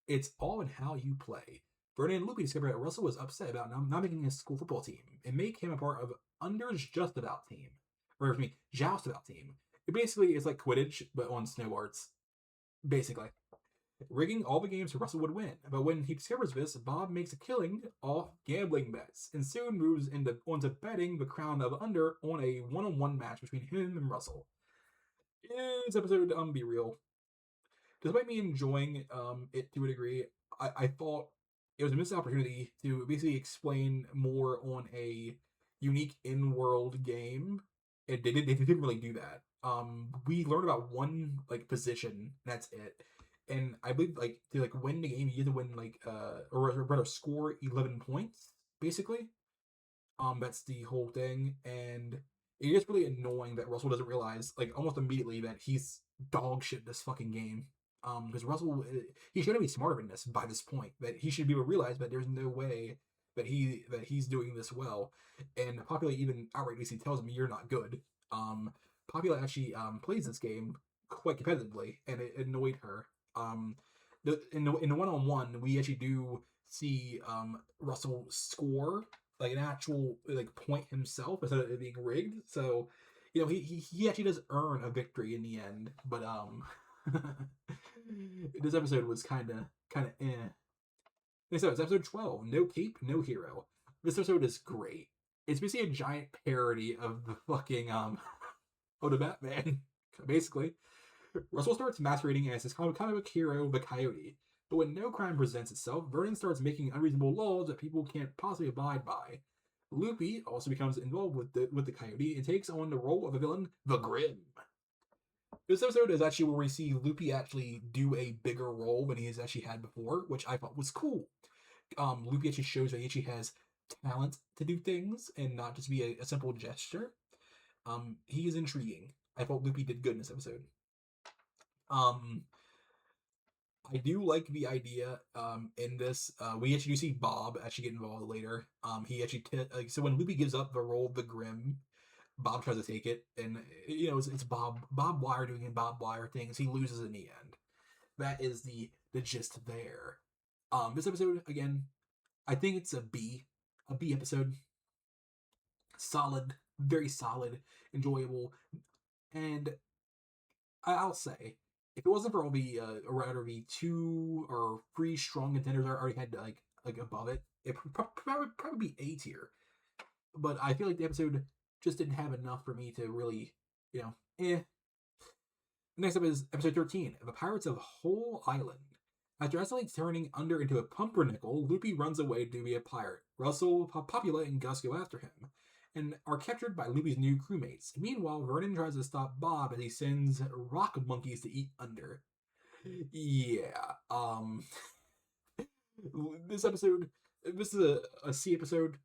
It's All in How You Play. Vernon and Loopy discover that Russell was upset about not making his school football team and make him a part of Under's Just About team. Or, excuse me, Joust About team. It basically is like Quidditch, but on snowboards. Basically. Rigging all the games so Russell would win. But when he discovers this, Bob makes a killing off gambling bets and soon moves onto betting the crown of Under on a one-on-one match between him and Russell. This episode, be real. Despite me enjoying it to a degree, I thought it was a missed opportunity to basically explain more on a unique in-world game. They didn't really do that. We learned about one like position, and that's it. And I believe like to like win the game, you have to win like or rather score 11 points, basically. That's the whole thing, and it is really annoying that Russell doesn't realize like almost immediately that he's dog shit this fucking game. Because Russell, he should be smarter than this by this point. That he should be able to realize that there's no way that he's doing this well. And Popula even outrightly tells him you're not good. Popula actually plays this game quite competitively, and it annoyed her. In the one-on-one, we actually do see Russell score like an actual like point himself instead of it being rigged. So, you know, he actually does earn a victory in the end. But this episode was kind of eh. So it's episode 12, No Cape, No Hero. This episode is great. It's basically a giant parody of the fucking of the Batman, basically. Russell starts masquerading as his comic book hero, the Coyote. But when no crime presents itself, Vernon starts making unreasonable laws that people can't possibly abide by. Loopy also becomes involved with the Coyote and takes on the role of a villain, the Grim. This episode is actually where we see Loopy actually do a bigger role than he has actually had before, which I thought was cool. Loopy actually shows that he actually has talent to do things and not just be a simple gesture. He is intriguing. I thought Loopy did good in this episode. I do like the idea in this. We actually do see Bob actually get involved later. He actually so when Loopy gives up the role of the Grim, Bob tries to take it, and you know it's Bob Wire doing Bob Wire things. He loses in the end. That is the gist there. This episode again, I think it's a B episode. Solid, very solid, enjoyable, and I'll say if it wasn't for all the rather the 2 or 3 strong contenders I already had like above it, it probably be A tier. But I feel like the episode just didn't have enough for me to really, you know, eh. Next up is episode 13, The Pirates of Whole Island. After accidentally turning Under into a pumpernickel, Loopy runs away to be a pirate. Russell, Popula, and Gus go after him, and are captured by Loopy's new crewmates. Meanwhile, Vernon tries to stop Bob as he sends rock monkeys to eat Under. Yeah, this is a C episode.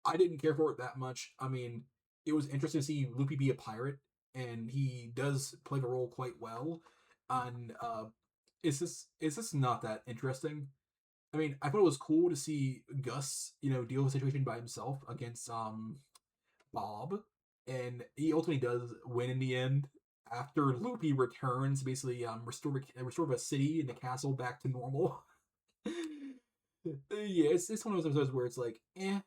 I didn't care for it that much. I mean, it was interesting to see Loopy be a pirate, and he does play the role quite well. And is this not that interesting? I mean, I thought it was cool to see Gus, you know, deal with the situation by himself against Bob, and he ultimately does win in the end. After Loopy returns, basically restore the city and the castle back to normal. Yeah, it's one of those episodes where it's like, eh.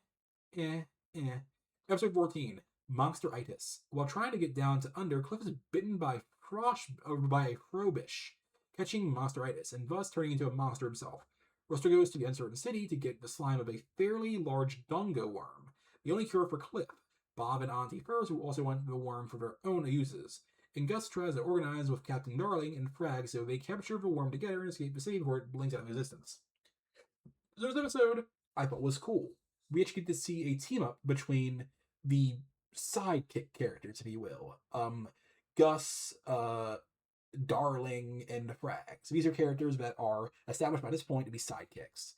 Episode 14, Monsteritis. While trying to get down to Under, Cliff is bitten by a Frobish, catching Monsteritis, and thus turning into a monster himself. Russell goes to the uncertain city to get the slime of a fairly large Dongo worm, the only cure for Cliff. Bob and Auntie First will also want the worm for their own uses. And Gus tries to organize with Captain Darling and Frag so they capture the worm together and escape the city before it blinks out of existence. This episode I thought was cool. We actually get to see a team up between the sidekick characters, if you will. Gus, Darling, and Frag. So these are characters that are established by this point to be sidekicks.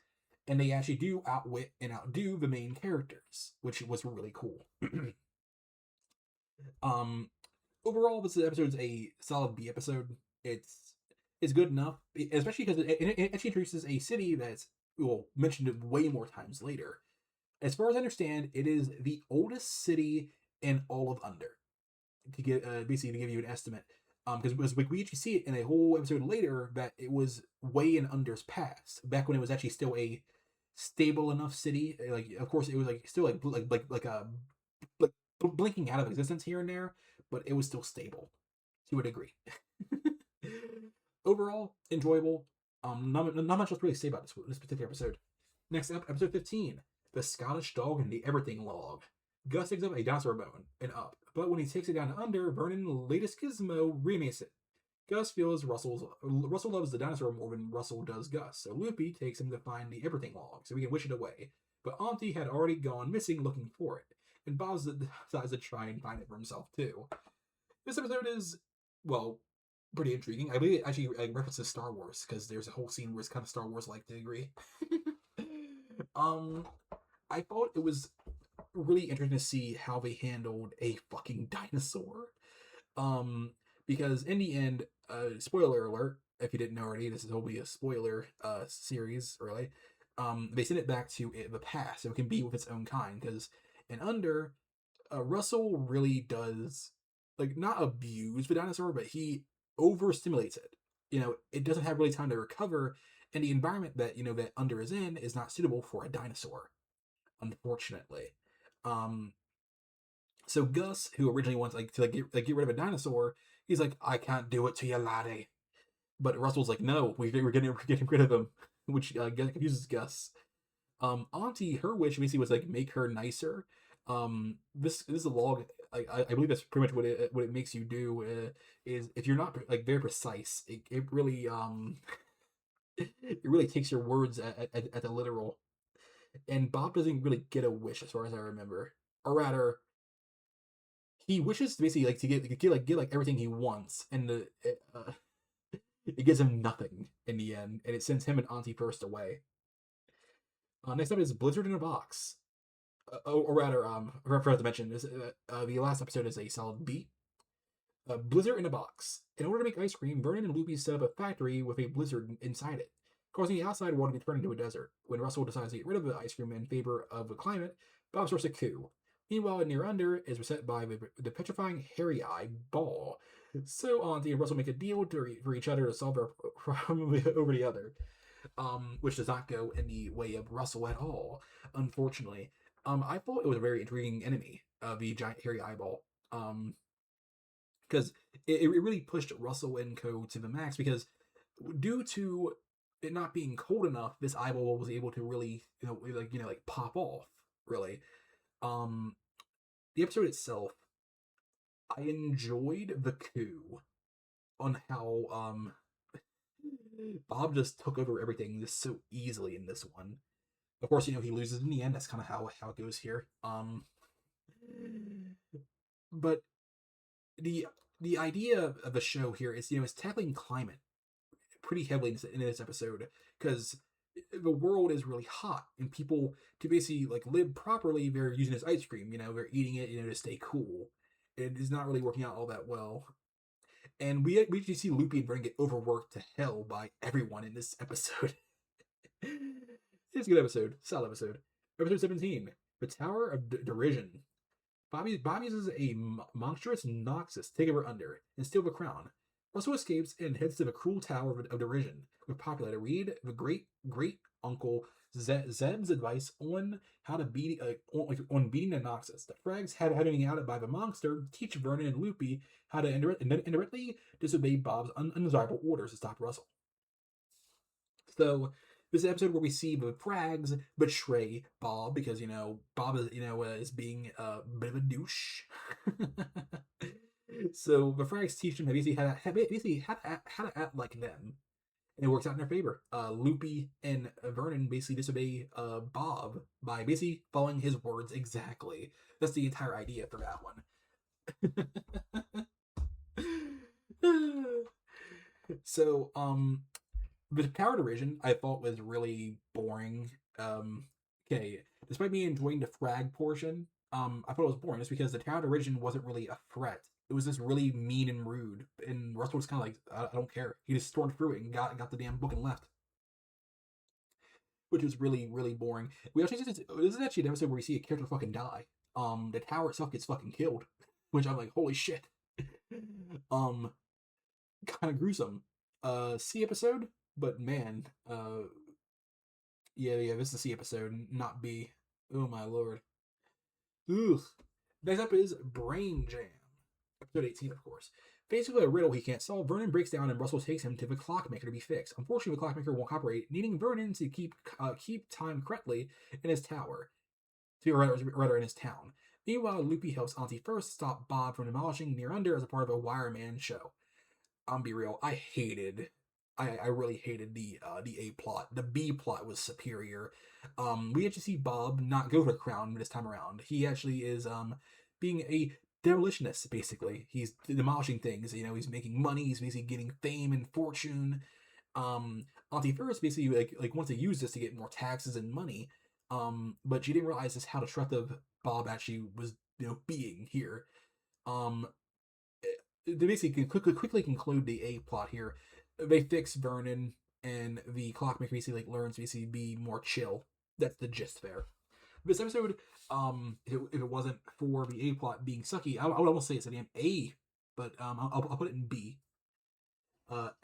And they actually do outwit and outdo the main characters, which was really cool. Overall, this episode's a solid B episode. It's good enough, especially because it actually introduces a city that's mentioned way more times later. As far as I understand, it is the oldest city in all of Under. To get basically to give you an estimate, because we actually see it in a whole episode later that it was way in Under's past, back when it was actually still a stable enough city. Like, of course, it was still like blinking out of existence here and there, but it was still stable to a degree. Overall, enjoyable. Not much else to really say about this particular episode. Next up, episode 15, The Scottish Dog and the Everything Log. Gus digs up a dinosaur bone and up, but when he takes it down to Under, Vernon latest gizmo remakes it. Gus feels Russell loves the dinosaur more than Russell does Gus, so Loopy takes him to find the Everything Log so he can wish it away. But Auntie had already gone missing looking for it, and Bob decides to try and find it for himself too. This episode is, well, pretty intriguing. I believe it actually references Star Wars, because there's a whole scene where it's kind of Star Wars-like to a degree. I thought it was really interesting to see how they handled a fucking dinosaur. Because in the end, spoiler alert, if you didn't know already, this will be a spoiler series, really. They send it back to the past, so it can be with its own kind, because in Under, Russell really does, like, not abuse the dinosaur, but he overstimulates it. It doesn't have really time to recover, and the environment that, that Under is in is not suitable for a dinosaur, unfortunately. So Gus, who originally wants to get rid of a dinosaur, he's like, I can't do it to you, laddie. But Russell's like, no, we're getting rid of him, which confuses Gus. Auntie, her wish basically was like make her nicer. This is a log. I believe that's pretty much what it makes you do. Is if you're not like very precise, it really it really takes your words at the literal. And Bob doesn't really get a wish, as far as I remember, or rather, he wishes basically to get everything he wants, and it gives him nothing in the end, and it sends him and Auntie First away. Next up is Blizzard in a Box. Or rather, I forgot to mention this. The last episode is a solid B. Blizzard in a Box. In order to make ice cream, Vernon and Loopy set up a factory with a blizzard inside it, causing the outside world to be turned into a desert. When Russell decides to get rid of the ice cream in favor of the climate, Bob starts a coup. Meanwhile, Near Under is beset by the petrifying Hairy Eye Ball. So Auntie and Russell make a deal for each other to solve their problem over the other, which does not go in the way of Russell at all, unfortunately. I thought it was a very intriguing enemy, the giant hairy eyeball, because it really pushed Russell and co to the max, because due to it not being cold enough, this eyeball was able to really, pop off, really. The episode itself, I enjoyed the coup on how, Bob just took over everything just so easily in this one. Of course, he loses in the end. That's kind of how it goes here. But the idea of the show here is, is tackling climate pretty heavily in this episode, because the world is really hot, and people, to basically live properly, they're using this ice cream. They're eating it, to stay cool. It is not really working out all that well. And we actually see Loopy and Vernon get overworked to hell by everyone in this episode. It's a good episode. Solid episode. Episode 17. The Tower of Derision. Bob uses a monstrous Noxus to take over Under and steal the crown. Russell escapes and heads to the cruel Tower of Derision, with Popula to read the great-uncle Zeb's advice on how to beat on beating the Noxus. The Frags, having outed by the monster, teach Vernon and Loopy how to indirectly disobey Bob's undesirable orders to stop Russell. So This is an episode where we see the Frags betray Bob because Bob is being a bit of a douche. So the Frags teach him basically how to act like them, and it works out in their favor. Loopy and Vernon basically disobey Bob by basically following his words exactly. That's the entire idea for that one. So, the Tower Division I thought was really boring. Okay, despite me enjoying the frag portion, I thought it was boring just because the Tower Division wasn't really a threat. It was just really mean and rude, and Russell was kind of like, I don't care. He just stormed through it and got the damn book and left, which was really really boring. We actually this is actually an episode where we see a character fucking die. The tower itself gets fucking killed, which I'm like, holy shit. um, Kind of gruesome. C episode, but man, yeah, this is a C episode, not B. Oh my lord. Ugh. Next up is Brain Jam. Episode 18, of course. Faced with a riddle he can't solve, Vernon breaks down and Russell takes him to the clockmaker to be fixed. Unfortunately, the clockmaker won't cooperate, needing Vernon to keep time correctly in his tower. To be rather in his town. Meanwhile, Loopy helps Auntie First stop Bob from demolishing Near Under as a part of a Wireman show. I'm be real, I really hated the A plot. The B plot was superior. We actually see Bob not go for the crown this time around. He actually is being a demolitionist, basically. He's demolishing things. He's making money. He's basically getting fame and fortune. Auntie First basically like wants to use this to get more taxes and money. But she didn't realize just how destructive Bob actually was, being here. They basically quickly conclude the A plot here. They fix Vernon, and the clockmaker basically learns to basically be more chill. That's the gist there. This episode, if it wasn't for the A plot being sucky, I would almost say it's a damn A, but I'll put it in B.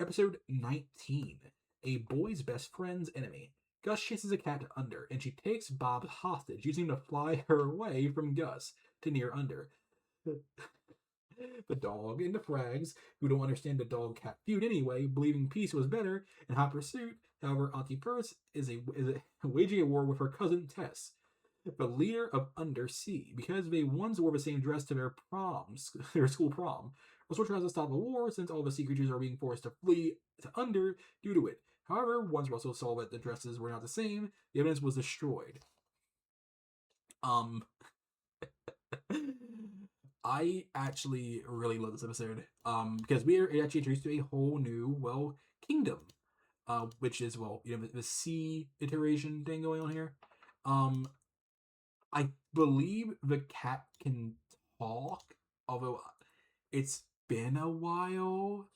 Episode 19, A Boy's Best Friend's Enemy. Gus chases a cat to Under, and she takes Bob hostage, using him to fly her away from Gus to Near Under. The dog and the Frags, who don't understand the dog-cat feud anyway, believing peace was better, in hot pursuit. However, Auntie First is waging a war with her cousin Tess, the leader of Under C, because they once wore the same dress to their school prom. Russell tries to stop the war since all the sea creatures are being forced to flee to Under due to it. However, once Russell saw that the dresses were not the same, the evidence was destroyed. I actually really love this episode because we are actually introduced to a whole new kingdom, which is the sea iteration thing going on here. I believe the cat can talk, although it's been a while.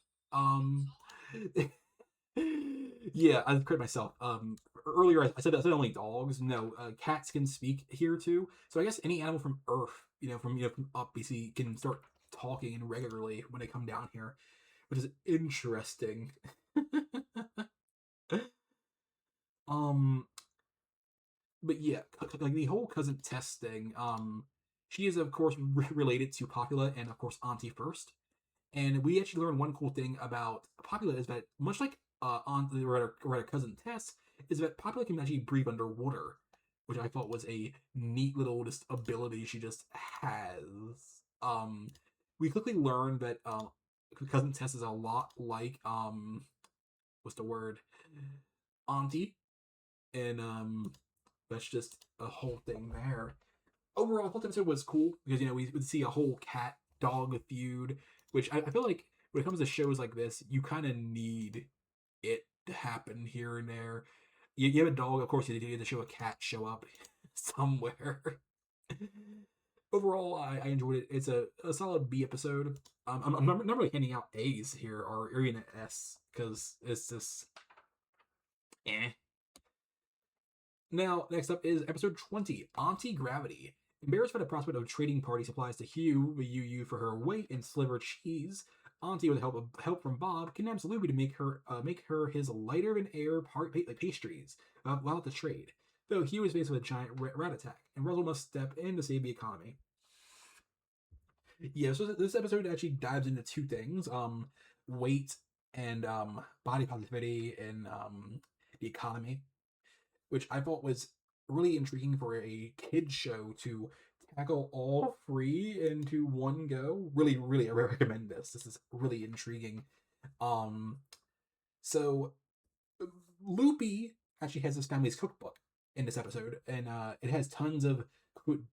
Yeah, I correct myself. Earlier I said only dogs. No, cats can speak here too. So I guess any animal from Earth, from up BC, can start talking regularly when they come down here, which is interesting. But yeah, like the whole cousin Tess thing. She is of course related to Popula and of course Auntie First, and we actually learned one cool thing about Popula is that much like Auntie or her cousin Tess, is that Popula can actually breathe underwater, which I thought was a neat little just ability she just has. We quickly learned that cousin Tess is a lot like what's the word, Auntie, and that's just a whole thing there. Overall, I thought the episode was cool because we would see a whole cat dog feud, which I feel like when it comes to shows like this, you kind of need it to happen here and there. You have a dog, of course, you need to show a cat show up somewhere. Overall, I enjoyed it. It's a solid B episode. I'm not really handing out A's here or even an S because it's just eh. Now, next up is episode 20, Auntie Gravity. Embarrassed by the prospect of trading party supplies to Hugh, the UU for her weight in sliver cheese, Auntie, with help from Bob, kidnaps Loopy to make her his lighter than air pastries without the trade. Though Hugh is faced with a giant rat attack, and Russell must step in to save the economy. Yeah, so this episode actually dives into two things: weight and body positivity and the economy. which I thought was really intriguing for a kids show to tackle all three into one go. Really, really, I recommend this. This is really intriguing. Um, so Loopy actually has his family's cookbook in this episode, and it has tons of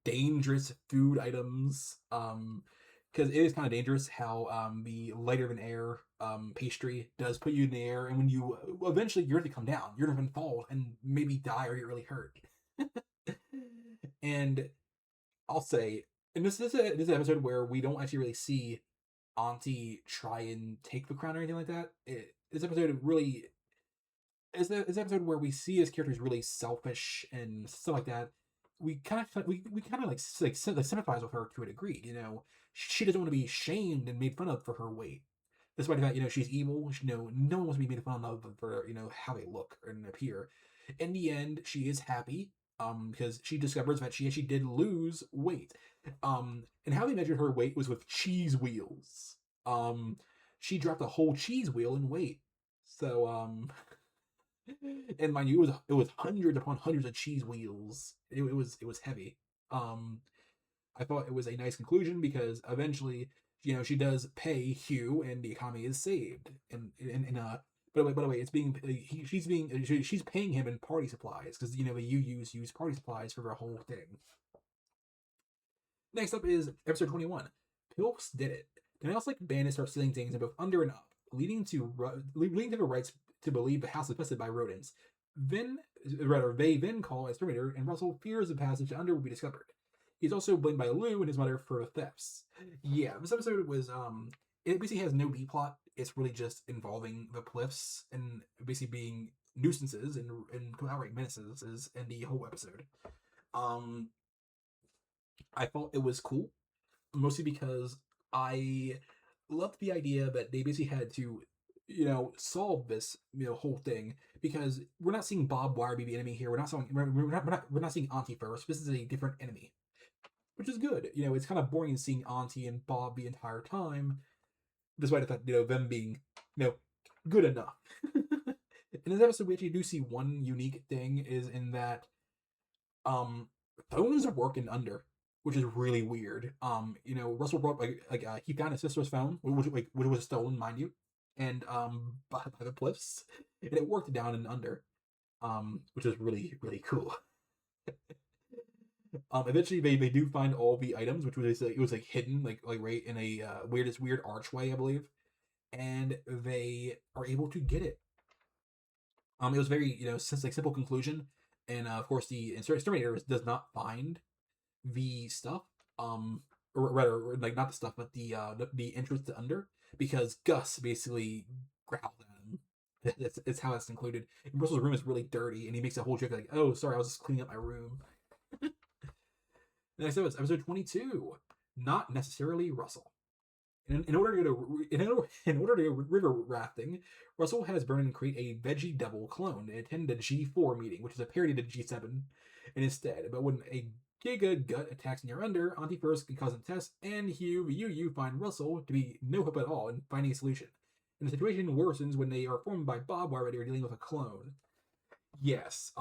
dangerous food items. Because it is kind of dangerous how the lighter than air pastry does put you in the air, and when you eventually you're going to come down, you're going to fall and maybe die or get really hurt. And I'll say, and this is an episode where we don't actually really see Auntie try and take the crown or anything like that. This episode really is the episode where we see his character is really selfish and stuff like that. We kind of like sympathize with her to a degree. You know, she doesn't want to be shamed and made fun of for her weight, despite the fact she's evil. No one wants to be made fun of for how they look and appear. In the end, she is happy because she discovers that she actually did lose weight. And how they measured her weight was with cheese wheels. She dropped a whole cheese wheel in weight. So and mind you, it was hundreds upon hundreds of cheese wheels. It was heavy. I thought it was a nice conclusion because eventually, she does pay Hugh, and the economy is saved. And by the way, she's paying him in party supplies because the use party supplies for the whole thing. Next up is episode 21. Pilks did it. The Mouse like bandits start stealing things in both under and up, leading to the rights to believe the house is infested by rodents. They then call a exterminator, and Russell fears the passage to Under will be discovered. He's also blamed by Lou and his mother for thefts. Yeah, this episode was it basically has no B plot. It's really just involving the Pliffs and basically being nuisances and outright menaces in the whole episode. I thought it was cool, mostly because I loved the idea that they basically had to solve this whole thing, because we're not seeing Bob Wire be the enemy here. We're not seeing Auntie first. This is a different enemy, which is good. It's kind of boring seeing Auntie and Bob the entire time, despite the fact them being good enough. In this episode, we actually do see one unique thing is in that phones are working Under, which is really weird. Russell brought he found his sister's phone, which was stolen, mind you, and by the Pliffs, and it worked down and Under, which is really, really cool. Eventually they do find all the items, which was it was hidden like right in a weird archway, I believe, and they are able to get it. It was very simple conclusion, and of course the exterminator does not find the stuff, or rather, like, not the stuff, but the entrance to Under, because Gus basically growled at him. It's how it's included. And Russell's room is really dirty, and he makes a whole joke like, "Oh, sorry, I was just cleaning up my room." Next up is episode 22. Not necessarily Russell. In order to go river rafting, Russell has Vernon create a Veggie Devil clone and attend the G4 meeting, which is a parody to G7, and instead. But when a Giga Gut attacks near Under, Auntie First and Cousin Tess and Hugh you find Russell to be no help at all in finding a solution. And the situation worsens when they are informed by Bob while they are dealing with a clone. Yes,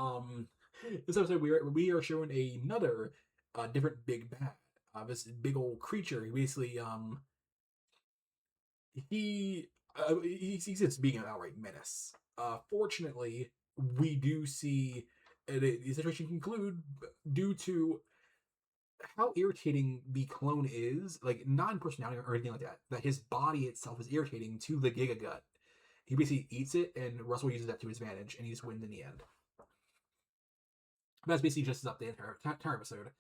this episode we are showing another different big bad. This big old creature. He basically he just being an outright menace. Fortunately, we do see the situation conclude due to how irritating the clone is, like, not in personality or anything like that, that his body itself is irritating to the Giga Gut. He basically eats it, and Russell uses that to his advantage, and he just wins in the end. That's basically just up the entire episode.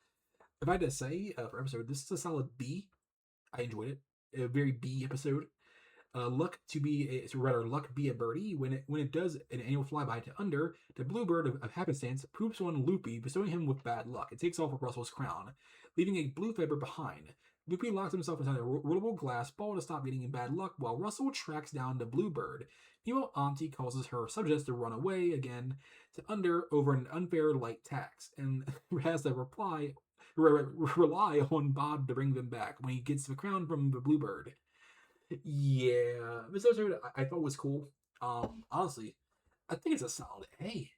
If I had to say for episode, this is a solid B. I enjoyed it. A very B episode. Luck be a birdie when it does an annual flyby to Under. The bluebird of happenstance poops on Loopy, bestowing him with bad luck. It takes off with Russell's crown, leaving a blue feather behind. Loopy locks himself inside a rollable glass ball to stop getting in bad luck, while Russell tracks down the bluebird. Meanwhile, Auntie causes her subjects to run away again to Under over an unfair light tax, and has to rely on Bob to bring them back when he gets the crown from the bluebird. Yeah, this episode I thought was cool. Honestly, I think it's a solid A.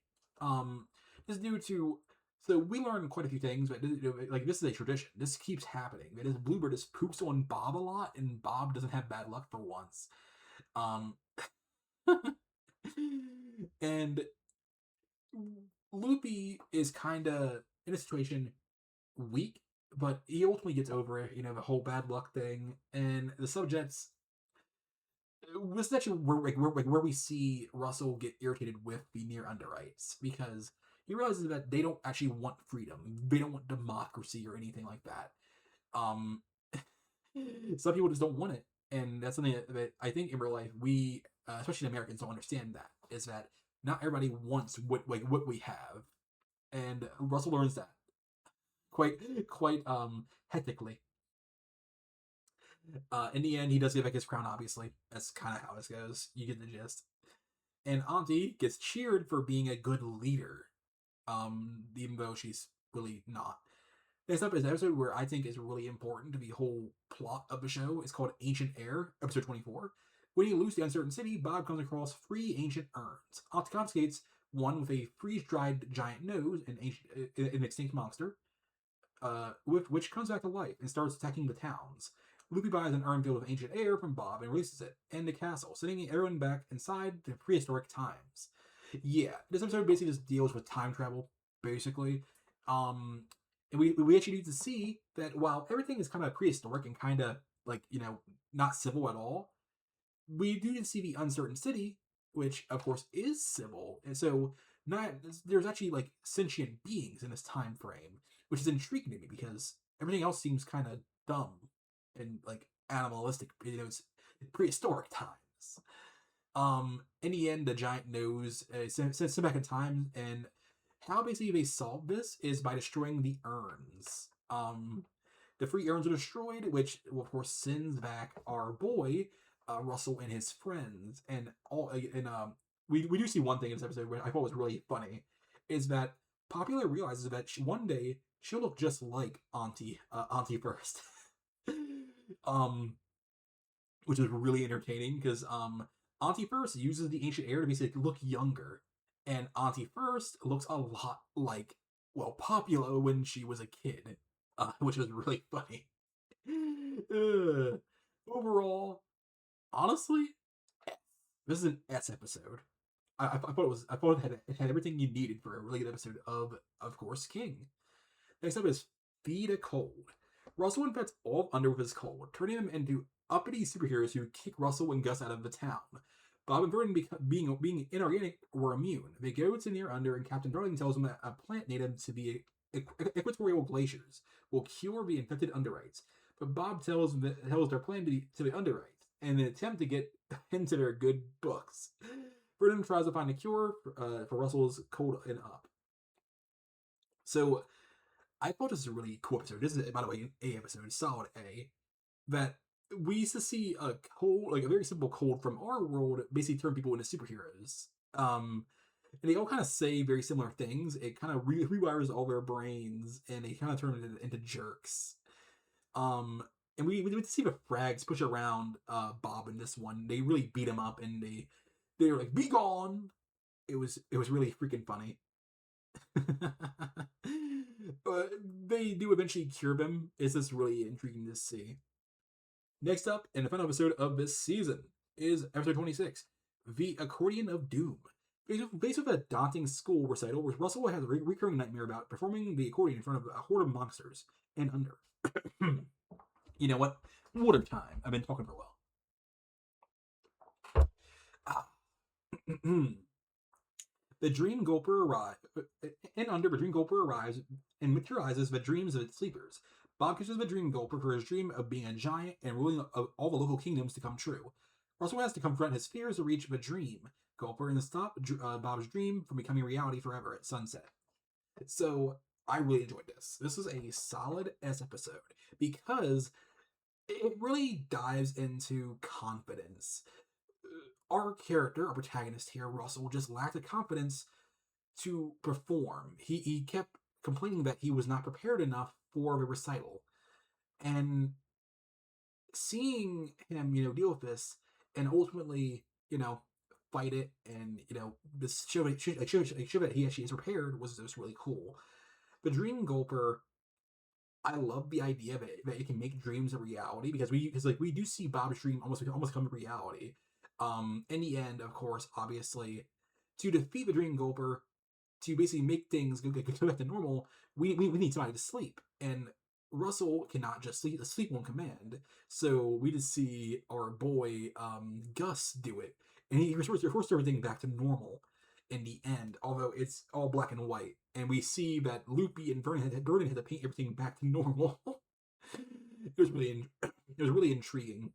Just due to so we learned quite a few things, but like this is a tradition. This keeps happening. That is, Bluebird just poops on Bob a lot, and Bob doesn't have bad luck for once. Um, and Loopy is kind of in a situation weak, but he ultimately gets over it. The whole bad luck thing, and the subjects. This is actually where we see Russell get irritated with the near underwrites because he realizes that they don't actually want freedom. They don't want democracy or anything like that. Um, some people just don't want it, and that's something that I think in real life we, especially Americans, don't understand. That is that not everybody wants what we have, and Russell learns that quite hectically. In the end, he does get back his crown. Obviously, that's kind of how this goes. You get the gist. And Auntie gets cheered for being a good leader, even though she's really not. Next up is an episode where I think is really important to the whole plot of the show. It's called Ancient Heir, episode 24. When you lose the uncertain city, Bob comes across 3 ancient urns. Auntie confiscates one with a freeze-dried giant nose, an extinct monster, which comes back to life and starts attacking the towns. Loopy buys an urn filled with ancient air from Bob and releases it in the castle, sending everyone back inside to prehistoric times. Yeah, this episode basically just deals with time travel, basically. And we actually need to see that while everything is kind of prehistoric and kind of like, not civil at all, we do need to see the uncertain city, which of course is civil. And so not there's actually like sentient beings in this time frame, which is intriguing to me because everything else seems kind of dumb and like animalistic. It's prehistoric times. In the end, the giant nose sent back in time, and how basically they solve this is by destroying the urns. The 3 urns are destroyed, which of course sends back our boy Russell and his friends, and we do see one thing in this episode which I thought was really funny, is that Popular realizes that one day she'll look just like Auntie First, um, which is really entertaining because Auntie First uses the ancient air to basically look younger, and Auntie First looks a lot like Popular when she was a kid, which was really funny. Overall, honestly, this is an S episode. I thought it had everything you needed for a really good episode of course, King. Next up is Feed a Cold. Russell infects all of Under with his cold, turning them into uppity superheroes who kick Russell and Gus out of the town. Bob and Vernon, being inorganic, were immune. They go to near Under, and Captain Darling tells them that a plant native to the equatorial glaciers will cure the infected Underwrites. But Bob tells their plan to the Underwrites in an attempt to get into their good books. Vernon tries to find a cure for Russell's cold and up. So I thought this was a really cool episode. This is, by the way, an A episode, solid A. That we used to see a cold, like a very simple cold from our world, basically turn people into superheroes. And they all kind of say very similar things. It kind of rewires all their brains, and they kind of turn them into jerks. And we see the Frags push around Bob in this one. They really beat him up, and they were like, "Be gone!" It was really freaking funny. But they do eventually cure them. It's just really intriguing to see. Next up, in the final episode of this season, is episode 26, The Accordion of Doom. Faced with a daunting school recital, Russell has a recurring nightmare about performing the accordion in front of a horde of monsters and Under. You know what? Water time. I've been talking for a while. Ah. The Dream Gulper arrives, and Under, the Dream Gulper arrives and materializes the dreams of its sleepers. Bob kisses the Dream Gulper for his dream of being a giant and ruling all the local kingdoms to come true. Russell has to confront his fears to reach the Dream Gulper and stop Bob's dream from becoming reality forever at sunset. So I really enjoyed this. This is a solid S episode because it really dives into confidence. Our character, our protagonist here, Russell, just lacked the confidence to perform. He kept complaining that he was not prepared enough for the recital. And seeing him, deal with this and ultimately, fight it, and this show that he actually is prepared was really cool. The Dream Gulper, I love the idea of it, that it can make dreams a reality, because we do see Bob's dream almost come to reality. In the end, of course, obviously, to defeat the Dream Gulper, to basically make things go back to normal, we need somebody to sleep, and Russell cannot just sleep on command. So we just see our boy Gus do it, and he restores everything back to normal in the end. Although it's all black and white, and we see that Loopy and Vernon had to paint everything back to normal. It was really intriguing.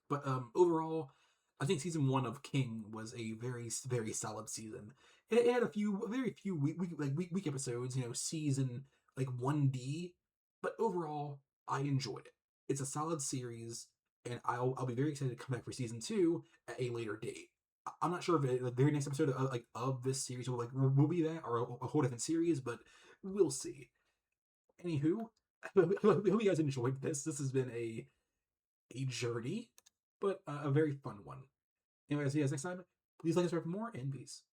But overall, I think season 1 of King was a very solid season. It had very few week episodes, season like 1D, but overall, I enjoyed it. It's a solid series, and I'll be very excited to come back for season 2 at a later date. I'm not sure if the very next episode of this series will be that, or a whole different series, but we'll see. Anywho, I hope you guys enjoyed this. This has been a journey, but a very fun one. Anyways, see you guys next time. Please like and subscribe for more, and peace.